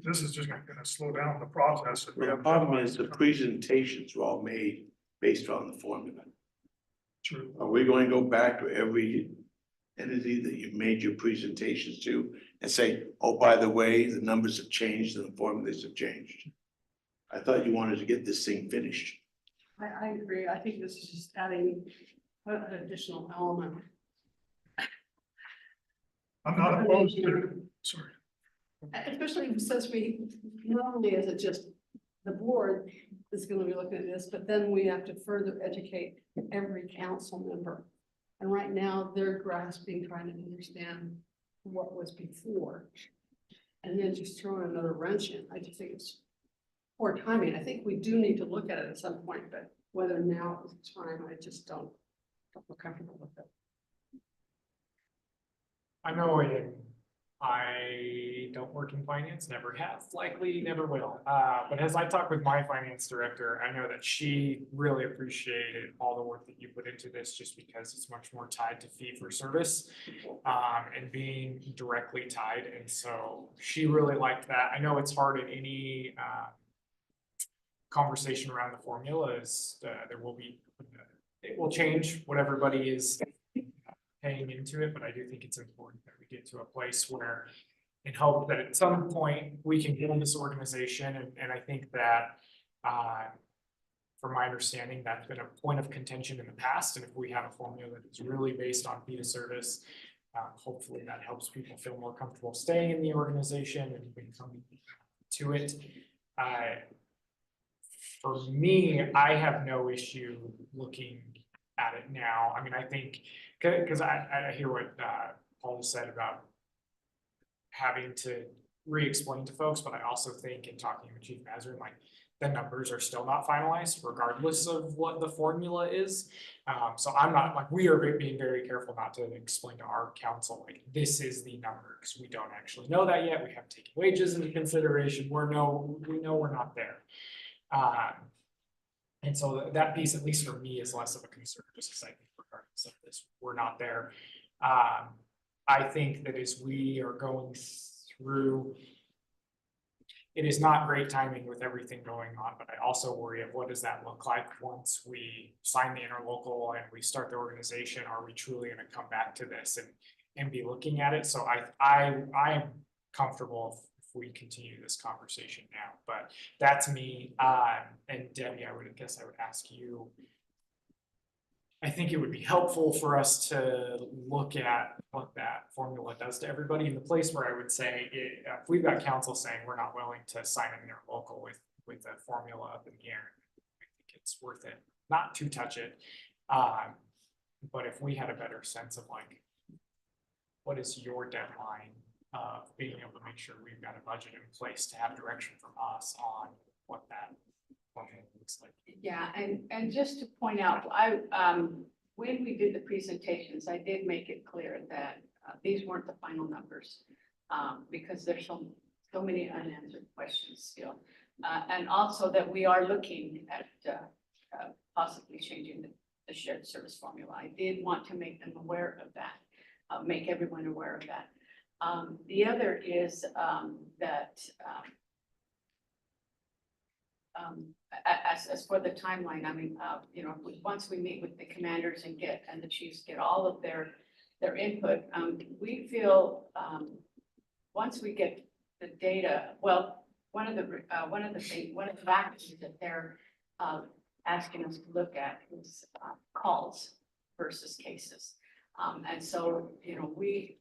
this is just gonna slow down the process. The problem is the presentations were all made based on the formula. True. Are we going to go back to every entity that you made your presentations to and say, oh, by the way, the numbers have changed and the formulas have changed? I thought you wanted to get this thing finished. I agree. I think this is just adding an additional element. I'm not opposed to it. Sorry. Especially since not only is it just the board is gonna be looking at this, but then we have to further educate every council member. And right now, they're grasping, trying to understand what was before. And then just throwing another wrench in, I just think it's poor timing. I think we do need to look at it at some point, but whether now is the time, I just don't feel comfortable with it. I know I don't work in finance, never have, likely never will. But as I talk with my finance director, I know that she really appreciated all the work that you put into this, just because it's much more tied to fee for service, and being directly tied. And so she really liked that. I know it's hard in any conversation around the formula is there will be, it will change what everybody is paying into it, but I do think it's important that we get to a place where, and hope that at some point we can get in this organization, and I think that from my understanding, that's been a point of contention in the past, and if we have a formula that is really based on fee to service, hopefully that helps people feel more comfortable staying in the organization and coming to it. For me, I have no issue looking at it now. I mean, I think, because I hear what Paul said about having to re-explain to folks, but I also think in talking with Chief Mazur, like, the numbers are still not finalized regardless of what the formula is. So I'm not, like, we are being very careful not to explain to our council, like, this is the number, because we don't actually know that yet. We haven't taken wages into consideration. We know we're not there. And so that piece, at least for me, is less of a concern, just because I think regardless of this, we're not there. I think that as we are going through, it is not great timing with everything going on, but I also worry of what does that look like once we sign the interlocal and we start the organization. Are we truly going to come back to this and be looking at it? So I am comfortable if we continue this conversation now, but that's me. And Debbie, I guess I would ask you, I think it would be helpful for us to look at what that formula does to everybody, in the place where I would say, if we've got council saying we're not willing to sign an interlocal with a formula up in the air, I think it's worth it not to touch it. But if we had a better sense of, like, what is your deadline of being able to make sure we've got a budget in place to have direction from us on what that formula looks like. Yeah, and just to point out, when we did the presentations, I did make it clear that these weren't the final numbers, because there's so many unanswered questions still. And also that we are looking at possibly changing the shared service formula. I did want to make them aware of that, make everyone aware of that. The other is that as for the timeline, I mean, you know, once we meet with the commanders and the chiefs get all of their input, we feel once we get the data, well, one of the factors that they're asking us to look at is calls versus cases. And so, you know, we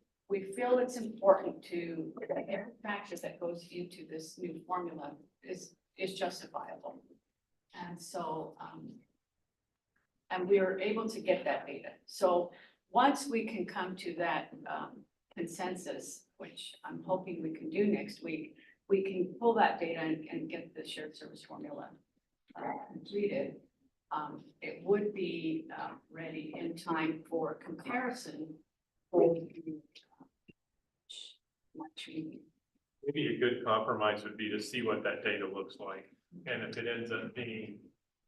feel it's important to, every factor that goes into this new formula is justifiable. And so And we are able to get that data. So once we can come to that consensus, which I'm hoping we can do next week, we can pull that data and get the shared service formula completed. It would be ready in time for comparison for the March meeting. Maybe a good compromise would be to see what that data looks like. And if it ends up being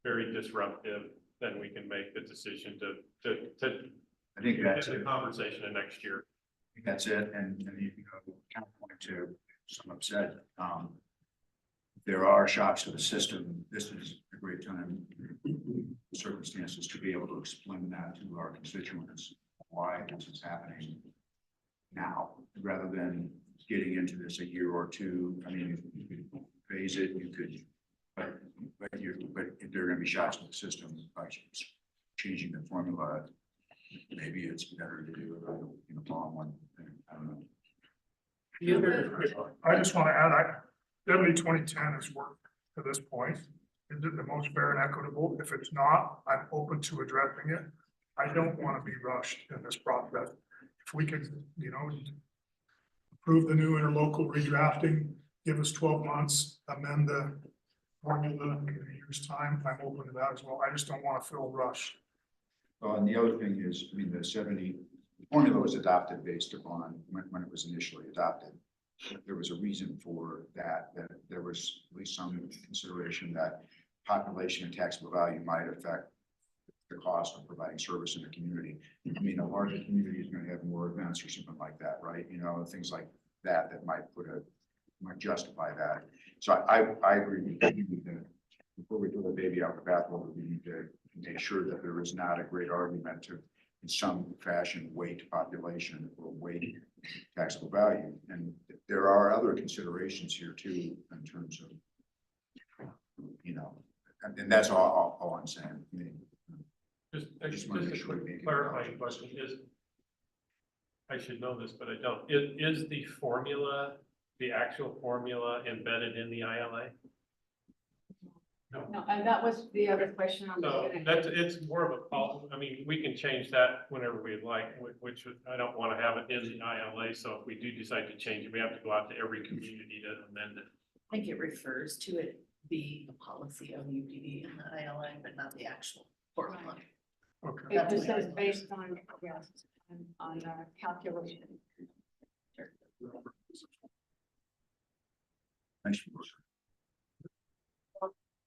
very disruptive, then we can make the decision to I think that's get it. the conversation in next year. I think that's it, and you know, counterpoint to some have said, there are shocks to the system. This is a great time, circumstances to be able to explain that to our constituents, why this is happening now, rather than getting into this a year or two. I mean, you could phase it, you could, but there are gonna be shocks to the system by changing the formula. Maybe it's better to do it in a long one. I don't know. I just want to add, 70-20-10 has worked to this point. Is it the most fair and equitable? If it's not, I'm open to addressing it. I don't want to be rushed in this process. If we could, you know, approve the new interlocal redrafting, give us 12 months, amend the formula in a year's time, I'm open to that as well. I just don't want to feel rushed. Well, and the other thing is, I mean, the formula was adopted based upon when it was initially adopted. There was a reason for that there was at least some consideration that population and taxable value might affect the cost of providing service in the community. I mean, a larger community is going to have more events or something like that, right? You know, things like that might might justify that. So I agree with you. Before we throw the baby out the bathwater, we need to make sure that there is not a great argument to, in some fashion, weight population or weight taxable value. And there are other considerations here too, in terms of, you know, and that's all I'm saying. I mean, I just want to make sure we make it Clarifying question is, I should know this, but I don't. Is the formula, the actual formula embedded in the ILA? No, and that was the other question on So the. it's more of a policy. I mean, we can change that whenever we'd like, which I don't want to have it in the ILA. So if we do decide to change it, we have to go out to every community to amend it. I think it refers to it being a policy of UPD and the ILA, but not the actual formula. Okay. It just says based on, yes, on calculation. nice.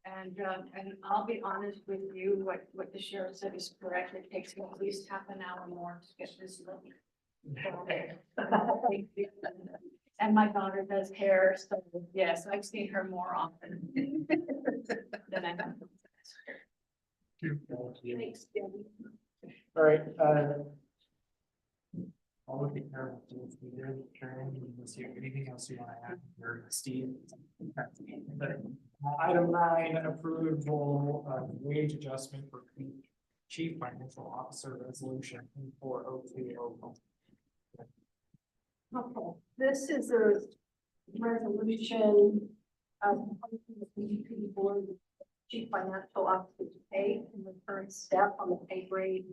And I'll be honest with you, what the sheriff said is correct. It takes me at least half an hour more to get this look. And my daughter does hair, so yes, I've seen her more often than I have. Thanks, Debbie. All right, I'll look at your, Karen, unless you have anything else you want to add, or Steve. Item 9, approval of wage adjustment for chief financial officer resolution 4020. Okay, this is a resolution of the UPD board, chief financial officer to pay in the current step on the pay grade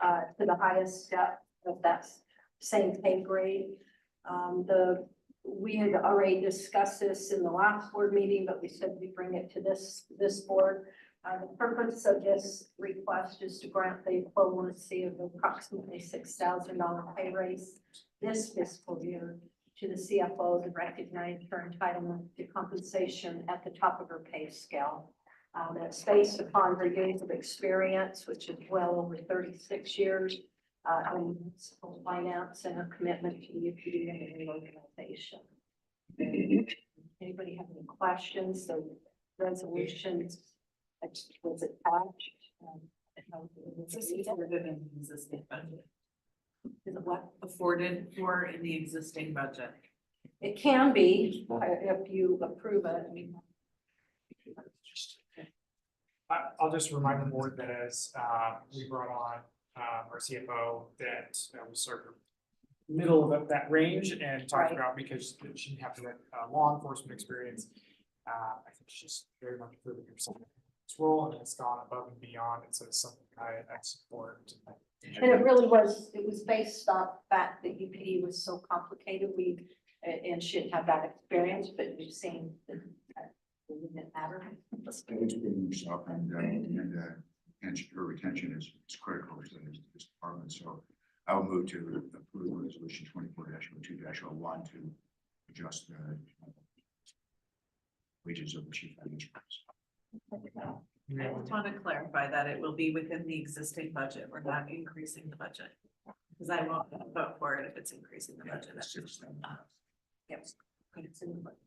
to the highest step of that same pay grade. We had already discussed this in the last board meeting, but we said we bring it to this board. The purpose of this request is to grant the equivalency of approximately $6,000 pay raise this fiscal year to the CFO to recognize her entitlement to compensation at the top of her pay scale. That's based upon her years of experience, which is well over 36 years in municipal finance and her commitment to the UPD and the organization. Anybody have any questions? The resolution was attached. Is this afforded in the existing budget? Is it what? Afforded for in the existing budget? It can be, if you approve it. I mean, I'll just remind the board that as we brought on our CFO, that was sort of middle of that range and talked Right. about, because she didn't have law enforcement experience. I think she's very much proven herself role, and it's gone above and beyond, and so it's something I support. And it really was, it was based off the fact that UPD was so complicated, and should have that experience, but you've seen that it didn't matter. It's been yourself and her retention is critical to this department, so I will move to approve resolution 24-02-01 to adjust the wages of the chief financial officer. I just want to clarify that it will be within the existing budget. We're not increasing the budget. Because I won't vote for it if it's increasing the budget. Yes. But it's in the budget.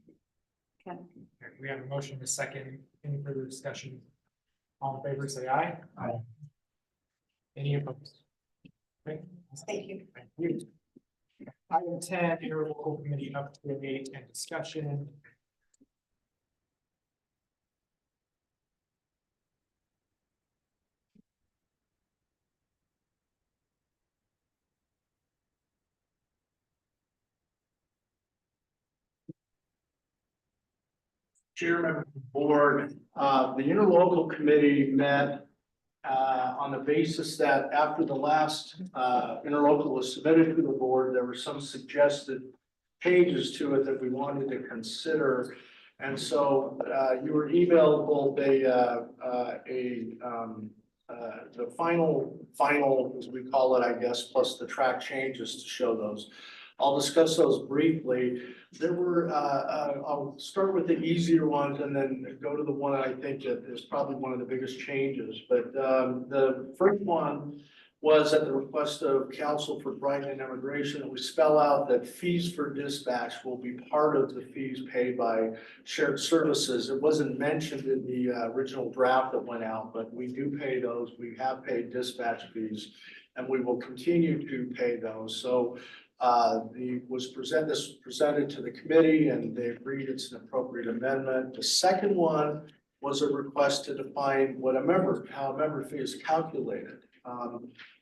Okay. Okay, we have a motion to second. Any further discussion? All in favor, say aye. Aye. Any opposed? Okay. Thank you. Thank you. Item 10, interlocal committee update and discussion. Chairman of the board, the interlocal committee met on the basis that after the last interlocal was submitted to the board, there were some suggested changes to it that we wanted to consider. And so you were emailed both the final, as we call it, I guess, plus the track changes to show those. I'll discuss those briefly. There were, I'll start with the easier ones and then go to the one I think that is probably one of the biggest changes. But the first one was at the request of Council for Brighton and Immigration, that we spell out that fees for dispatch will be part of the fees paid by shared services. It wasn't mentioned in the original draft that went out, but we do pay those. We have paid dispatch fees and we will continue to pay those. So this was presented to the committee and they agreed it's an appropriate amendment. The second one was a request to define how a member fee is calculated.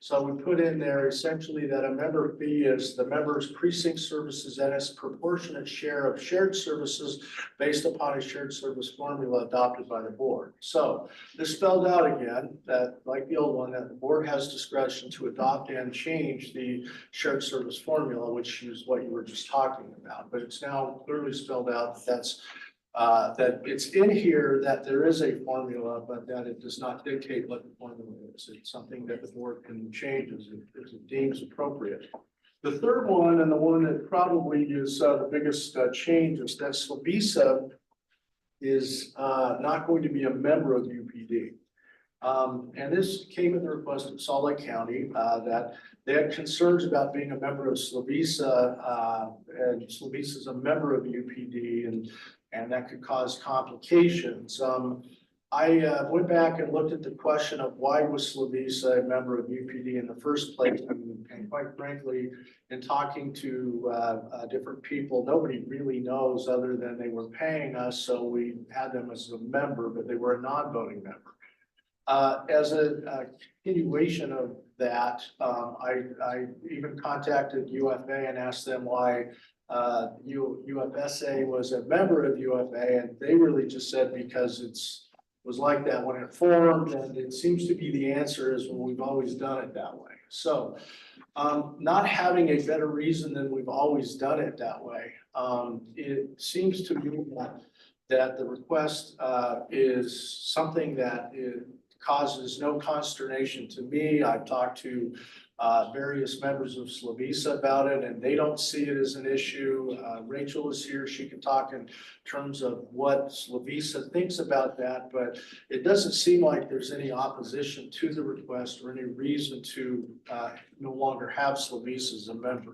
So we put in there essentially that a member fee is the member's precinct services and its proportionate share of shared services based upon a shared service formula adopted by the board. So this spelled out again that, like the old one, that the board has discretion to adopt and change the shared service formula, which is what you were just talking about. But it's now clearly spelled out that it's in here that there is a formula, but that it does not dictate what the formula is. It's something that the board can change as it deems appropriate. The third one, and the one that probably is the biggest change, is that Slovisa is not going to be a member of UPD. And this came at the request of Salt Lake County, that they had concerns about being a member of Slovisa, and Slovisa is a member of UPD, and that could cause complications. I went back and looked at the question of why was Slovisa a member of UPD in the first place, and quite frankly, in talking to different people, nobody really knows other than they were paying us, so we had them as a member, but they were a non-voting member. As a continuation of that, I even contacted UFA and asked them why UFSA was a member of UFA, and they really just said because was like that when it formed, and it seems to be the answer is, well, we've always done it that way. So not having a better reason than we've always done it that way, it seems to me that the request is something that causes no consternation to me. I've talked to various members of Slovisa about it, and they don't see it as an issue. Rachel is here. She can talk in terms of what Slovisa thinks about that, but it doesn't seem like there's any opposition to the request or any reason to no longer have Slovisa as a member.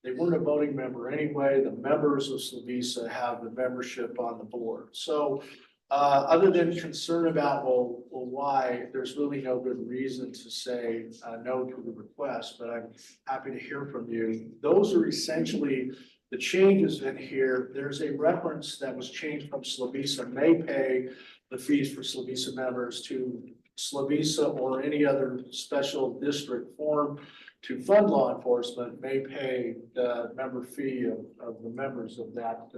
They weren't a voting member anyway. The members of Slovisa have the membership on the board. So other than concern about, well, why, there's really no good reason to say no to the request, but I'm happy to hear from you. Those are essentially the changes in here. There's a reference that was changed from Slovisa may pay the fees for Slovisa members to Slovisa or any other special district form. to fund law enforcement may pay the member fee of the members of that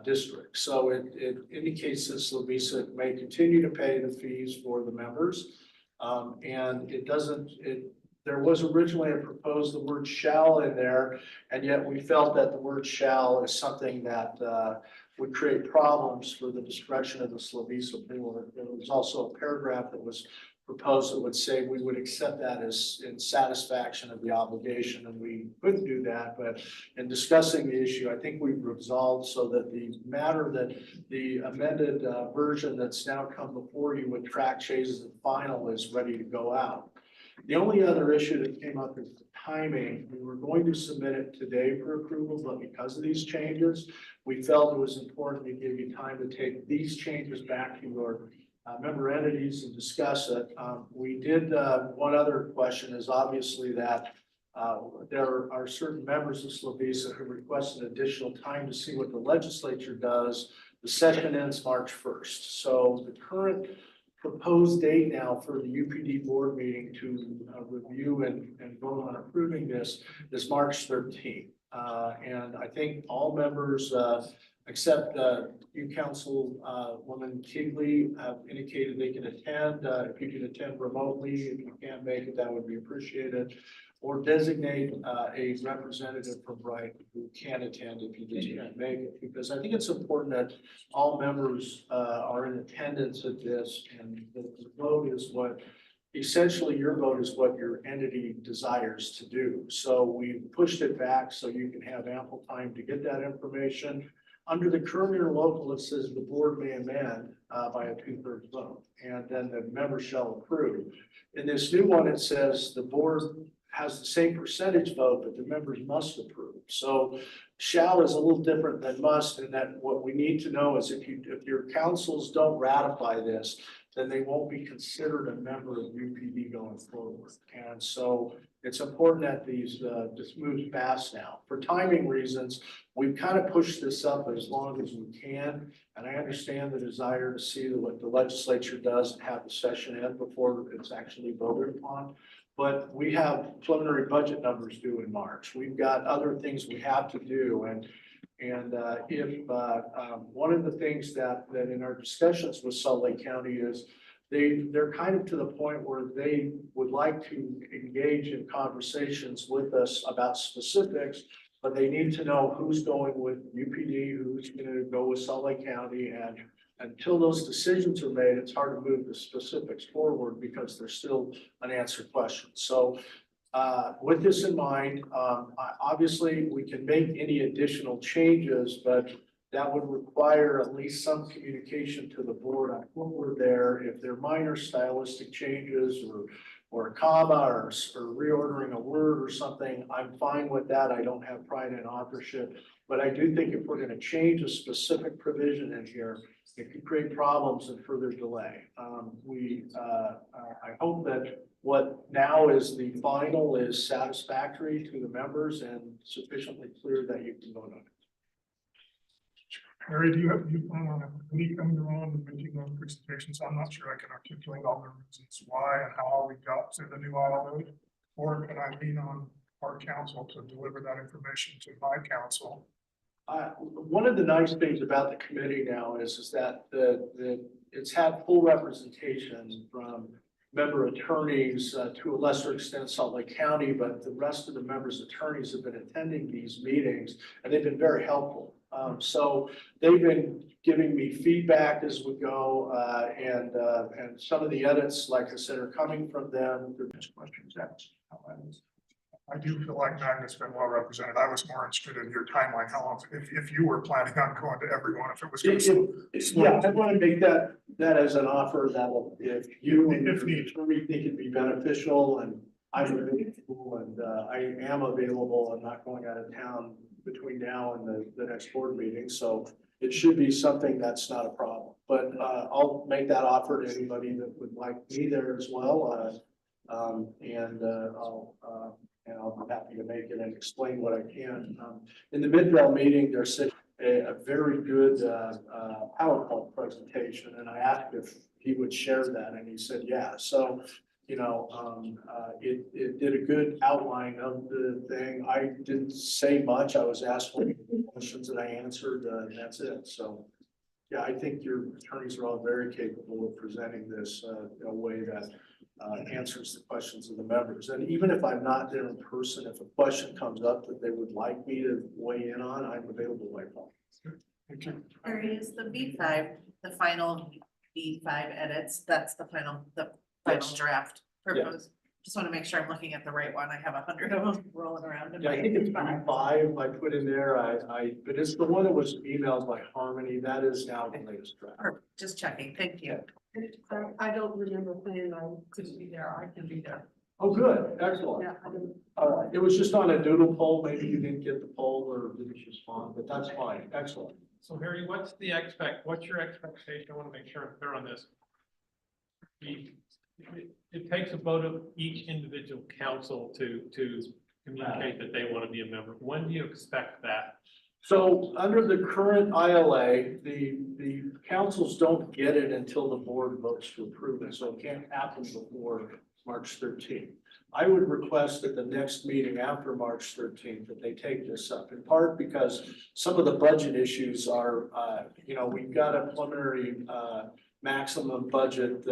district. So it indicates that Slovisa may continue to pay the fees for the members. And it doesn't, there was originally a proposed the word shall in there, and yet we felt that the word shall is something that would create problems for the discretion of the Slovisa board. There was also a paragraph that was proposed that would say we would accept that as in satisfaction of the obligation, and we couldn't do that. But in discussing the issue, I think we've resolved so that the matter that the amended version that's now come before you with track changes and final is ready to go out. The only other issue that came up is the timing. We were going to submit it today for approval, but because of these changes, we felt it was important to give you time to take these changes back to your member entities and discuss it. We did, one other question is obviously that there are certain members of Slovisa who requested additional time to see what the legislature does. The session ends March 1st. So the current proposed date now for the UPD board meeting to review and vote on approving this is March 13th. And I think all members, except you Councilwoman Kigley, have indicated they can attend. If you can attend remotely, if you can't make it, that would be appreciated. Or designate a representative from Brighton who can attend if you just can't make it. Because I think it's important that all members are in attendance at this, and the vote is what, essentially your vote is what your entity desires to do. So we pushed it back so you can have ample time to get that information. Under the current interlocal, it says the board may amend by a 2/3 vote, and then the members shall approve. In this new one, it says the board has the same percentage vote, but the members must approve. So shall is a little different than must, in that what we need to know is if your councils don't ratify this, then they won't be considered a member of UPD going forward. And so it's important that these just move fast now. For timing reasons, we've kind of pushed this up as long as we can. And I understand the desire to see what the legislature does and have the session end before it's actually voted upon. But we have preliminary budget numbers due in March. We've got other things we have to do. And if one of the things that in our discussions with Salt Lake County is they're kind of to the point where they would like to engage in conversations with us about specifics, but they need to know who's going with UPD, who's going to go with Salt Lake County. And until those decisions are made, it's hard to move the specifics forward because there's still unanswered questions. So with this in mind, obviously we can make any additional changes, but that would require at least some communication to the board on what we're there. If they're minor stylistic changes or a comma or reordering a word or something, I'm fine with that. I don't have pride in authorship, but I do think if we're going to change a specific provision in here, it could create problems and further delay. I hope that what now is the final is satisfactory to the members and sufficiently clear that you can vote on it. Harry, do you have any coming around and making those presentations? I'm not sure I can articulate all the reasons why and how we got to the new auto, or can I lean on our council to deliver that information to my council? One of the nice things about the committee now is that it's had full representation from member attorneys to a lesser extent Salt Lake County, but the rest of the members' attorneys have been attending these meetings and they've been very helpful. So they've been giving me feedback as we go, and some of the edits, like I said, are coming from them. There's questions asked. I do feel like Magnet's been well represented. I was more interested in your timeline, how long, if you were planning on going to everyone, if it was going to. Yeah, I want to make that as an offer that if you and if you think it'd be beneficial, and I'm available and I am available. I'm not going out of town between now and the next board meeting, so it should be something that's not a problem. But I'll make that offer to anybody that would like me there as well, and I'll be happy to make it and explain what I can. In the Midvale meeting, there's a very good PowerPoint presentation, and I asked if he would share that, and he said, yeah. So, it did a good outline of the thing. I didn't say much. I was asked what questions that I answered, and that's it. So, yeah, I think your attorneys are all very capable of presenting this in a way that answers the questions of the members. And even if I'm not there in person, if a question comes up that they would like me to weigh in on, I'm available by phone. Thank you. Or is the B5, the final B5 edits, that's the final Yes. draft Yeah. proposed? Just want to make sure I'm looking at the right one. I have 100 of them rolling around in Yeah, my I think it's inbox. five I put in there. But it's the one that was emailed by Harmony. That is now the latest draft. Perfect. Just checking. Thank you. I don't remember saying I couldn't be there. I can be there. Oh, good. Excellent. Yeah, I don't. All right. It was just on a doodle poll. Maybe you didn't get the poll or didn't respond, but that's fine. Excellent. So Harry, what's your expectation? I want to make sure I'm clear on this. It takes a vote of each individual council to communicate that they want to be a member. When do you expect that? So under the current ILA, the councils don't get it until the board votes to approve it. So it can't happen before March 13th. I would request at the next meeting after March 13th that they take this up, in part because some of the budget issues are, we've got a preliminary maximum budget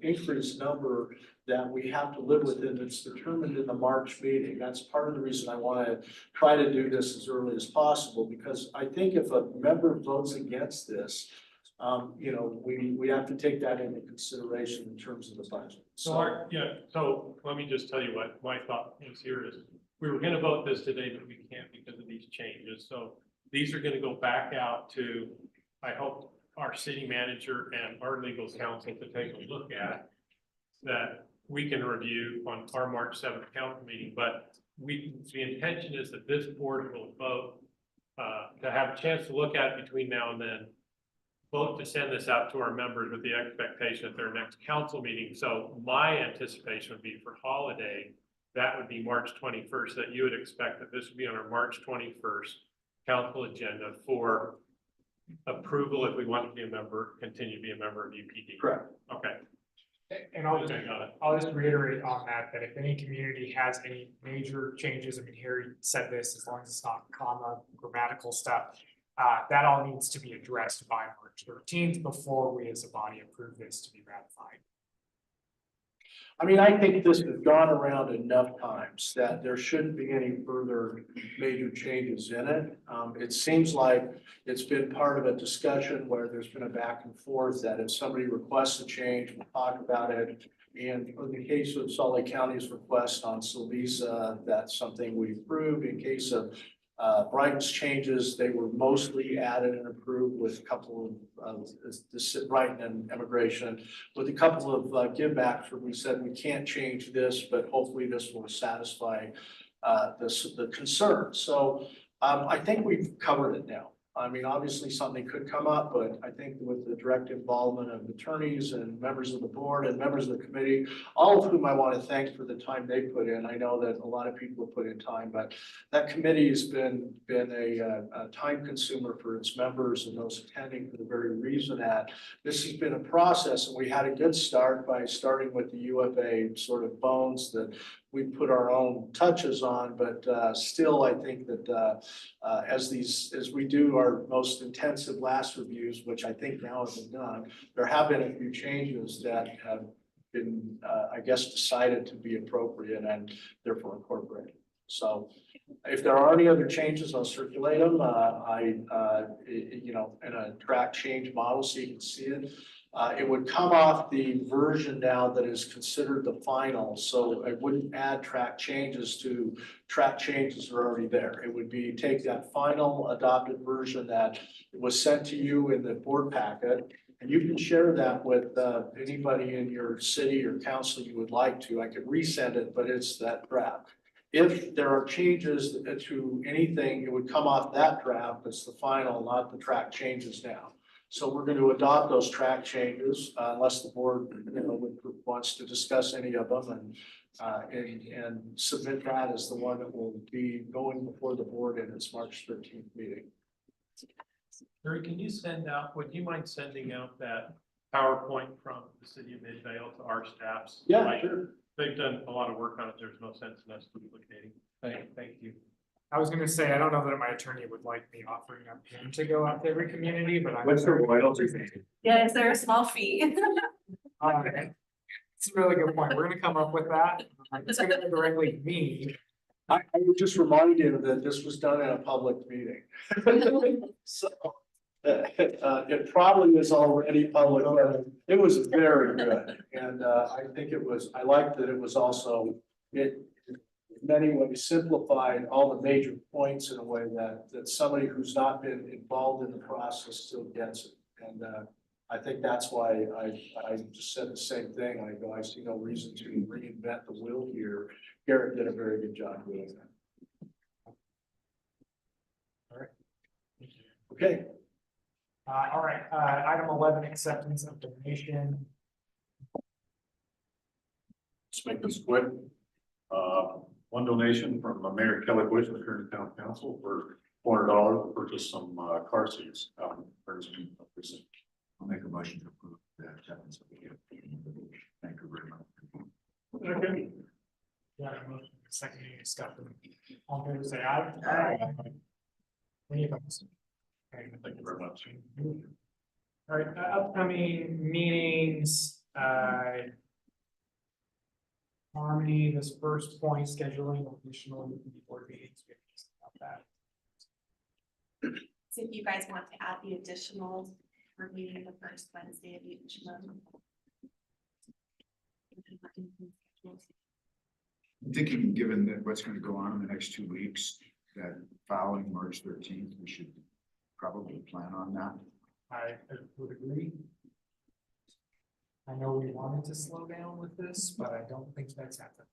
increase number that we have to live within. It's determined in the March meeting. That's part of the reason I want to try to do this as early as possible, because I think if a member votes against this, we have to take that into consideration in terms of the budget. So let me just tell you what my thought is here is, we were gonna vote this today, but we can't because of these changes. So these are gonna go back out to, I hope, our city manager and our legal counsel to take a look at, that we can review on our March 7th council meeting. But the intention is that this board will vote to have a chance to look at it between now and then, vote to send this out to our members with the expectation at their next council meeting. So my anticipation would be for holiday, that would be March 21st, that you would expect that this would be on our March 21st council agenda for approval if we want to be a member, continue to be a member of UPD. Correct. Okay. And I'll just reiterate on that if any community has any major changes, I mean, Harry said this, as long as it's not comma, grammatical stuff, that all needs to be addressed by March 13th before we as a body approve this to be ratified. I mean, I think this has gone around enough times that there shouldn't be any further major changes in it. It seems like it's been part of a discussion where there's been a back and forth that if somebody requests a change, we'll talk about it. And in the case of Salt Lake County's request on Sylvisa, that's something we approved. In case of Brighton's changes, they were mostly added and approved with a couple of Brighton and immigration, with a couple of givebacks where we said we can't change this, but hopefully this will satisfy the concern. So I think we've covered it now. I mean, obviously something could come up, but I think with the direct involvement of attorneys and members of the board and members of the committee, all of whom I want to thank for the time they put in. I know that a lot of people have put in time, but that committee has been a time consumer for its members and those attending, for the very reason that this has been a process, and we had a good start by starting with the UFA sort of bones that we put our own touches on, but still, I think that as we do our most intensive last reviews, which I think now have been done, there have been a few changes that have been, I guess, decided to be appropriate and therefore incorporated. So if there are any other changes, I'll circulate them. In a track change model so you can see it. It would come off the version now that is considered the final, so it wouldn't add track changes to track changes that are already there. It would be take that final adopted version that was sent to you in the board packet, and you can share that with anybody in your city or council you would like to. I could resend it, but it's that draft. If there are changes to anything, it would come off that draft. That's the final, not the track changes now. So we're going to adopt those track changes unless the board wants to discuss any of them and submit that as the one that will be going before the board in its March 13th meeting. Barry, can you would you mind sending out that PowerPoint from the city of Midvale to our staffs. Yeah, Like, sure. they've done a lot of work on it. There's no sense in us duplicating. Thank you. I was gonna say, I don't know that my attorney would like me offering up him to go out to every community, but I'm. What's the royalty? Yeah, is there a small fee? It's a really good point. We're gonna come up with that. It's gonna be directly me. I would just remind you that this was done in a public meeting. So, it probably is already public, but it was very good. And, I think it was, I liked that it was also, it in many ways simplified all the major points in a way that somebody who's not been involved in the process still gets it. And, I think that's why I just said the same thing. I go, I see no reason to reinvent the wheel here. Garrett did a very good job doing that. Okay. All right, item 11, acceptance of donation. Let's make this quick. One donation from Mayor Kelly Bush, the current town council, for $400 to purchase some car seats. I'll make a motion to approve the acceptance of the gift. Thank you very much. Okay. Yeah, motion, second, any discussion. All in favor, say aye. Aye. Any opposed? Okay, Thank you very much. all right, upcoming meetings, Harmony, this first point, scheduling additional board meetings. We have to just about that. So if you guys want to add the additional, we're meeting the first Wednesday of each month. I'm thinking, given that what's going to go on in the next 2 weeks, that following March 13th, we should probably plan on that. I would agree. I know we wanted to slow down with this, but I don't think that's happening.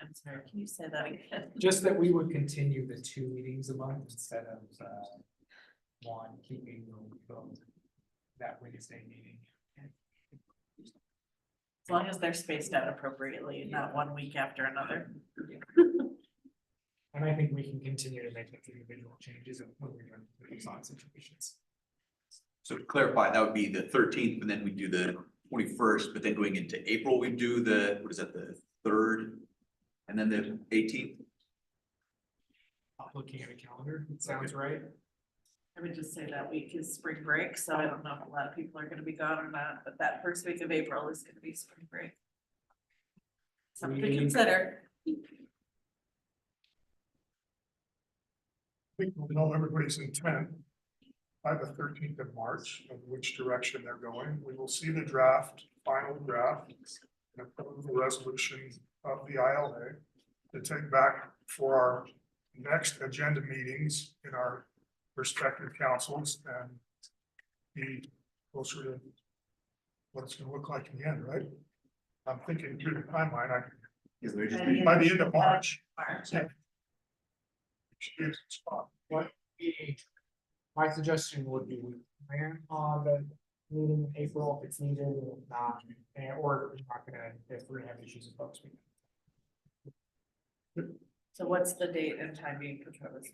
I'm sorry, can you say that again? Just that we would continue the 2 meetings a month instead of one, keeping that Wednesday meeting. As long as they're spaced out appropriately, not 1 week after another. And I think we can continue to make the individual changes when we're in these odd situations. So to clarify, that would be the 13th, and then we do the 21st, but then going into April, we do the, what is that, the 3rd? And then the 18th? Looking at a calendar, it sounds right. I would just say that week is spring break, so I don't know if a lot of people are gonna be gone or not, but that first week of April is gonna be spring break. Something to consider. We know everybody's intent by the 13th of March of which direction they're going. We will see the final draft, and approve the resolution of the ILA to take back for our next agenda meetings in our respective councils and be closer to what it's going to look like in the end, right? I'm thinking through the timeline, by the end of March. My suggestion would be we plan on the meeting in April if it's needed, if not, or we're not gonna, if we're gonna have issues with folks. So what's the date and time being proposed?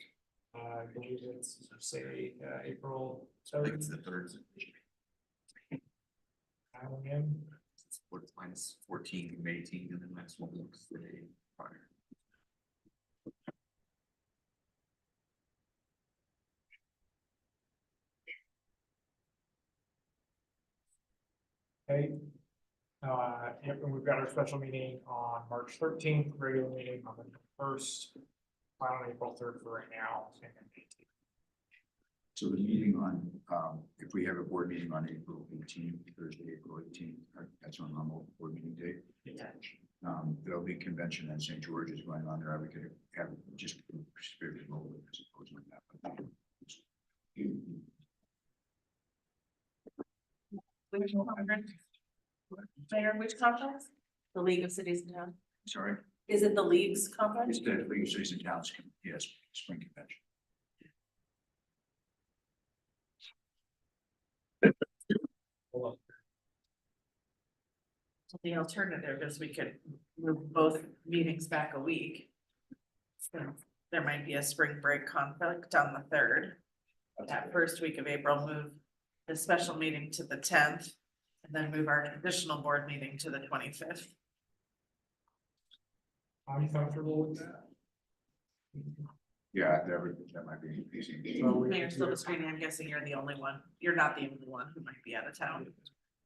I believe it's, say, April. I think it's the 3rd. Minus 14 and 18, and then the next one looks the day prior. Okay. And we've got our special meeting on March 13th, regular meeting on the 1st, plan on April 3rd for right now, and then 18th. So the meeting on, if we have a board meeting on April 18th, Thursday, April 18th, that's our normal board meeting date. Yeah. There'll be convention in St. George is going on there. We could have just spirited roll with as opposed to that. Which conference? Mayor, which conference? The League of Cities and Towns? Sorry, Is it the League's conference? it's the League of Cities and Towns, yes, spring convention. So the alternative is we could move both meetings back a week. So there might be a spring break conflict on the 3rd. That first week of April, move the special meeting to the 10th, and then move our traditional board meeting to the 25th. I'm comfortable with that. Yeah, that might be easy. So we Mayor can do- Silvestrini, I'm guessing you're the only one. You're not the only one who might be out of town. I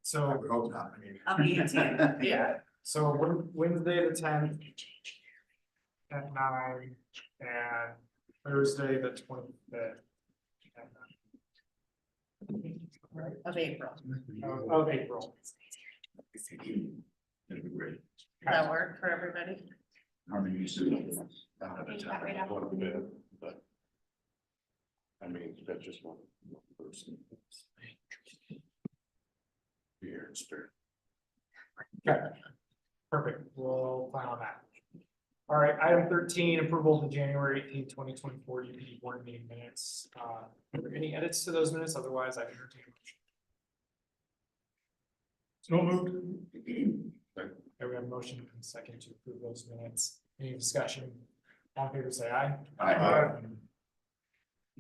So, would hope not, I mean. On the 18th, yeah. so Wednesday, the 10th at 9, and Thursday, the 25th. at 9. Of April. Of April. That'd be great. Does that work for everybody? How many you said? One bit, but. I mean, that's just one person. Here, spirit. Okay, perfect, we'll plan on that. All right, item 13, approval of the January 18th, 2024 UPD board meeting minutes. Are there any edits to those minutes? Otherwise, I entertain a motion. So moved. Okay, we have a motion and a second to approve those minutes. Any discussion? All in favor, say aye. Aye.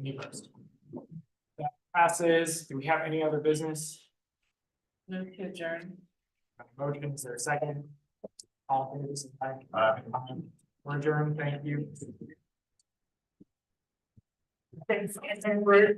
Any opposed? That passes. Do we have any other business? Move to adjourn. Motion, is there a second? All in favor, say aye. We're adjourned, thank you. Thanks, and we're,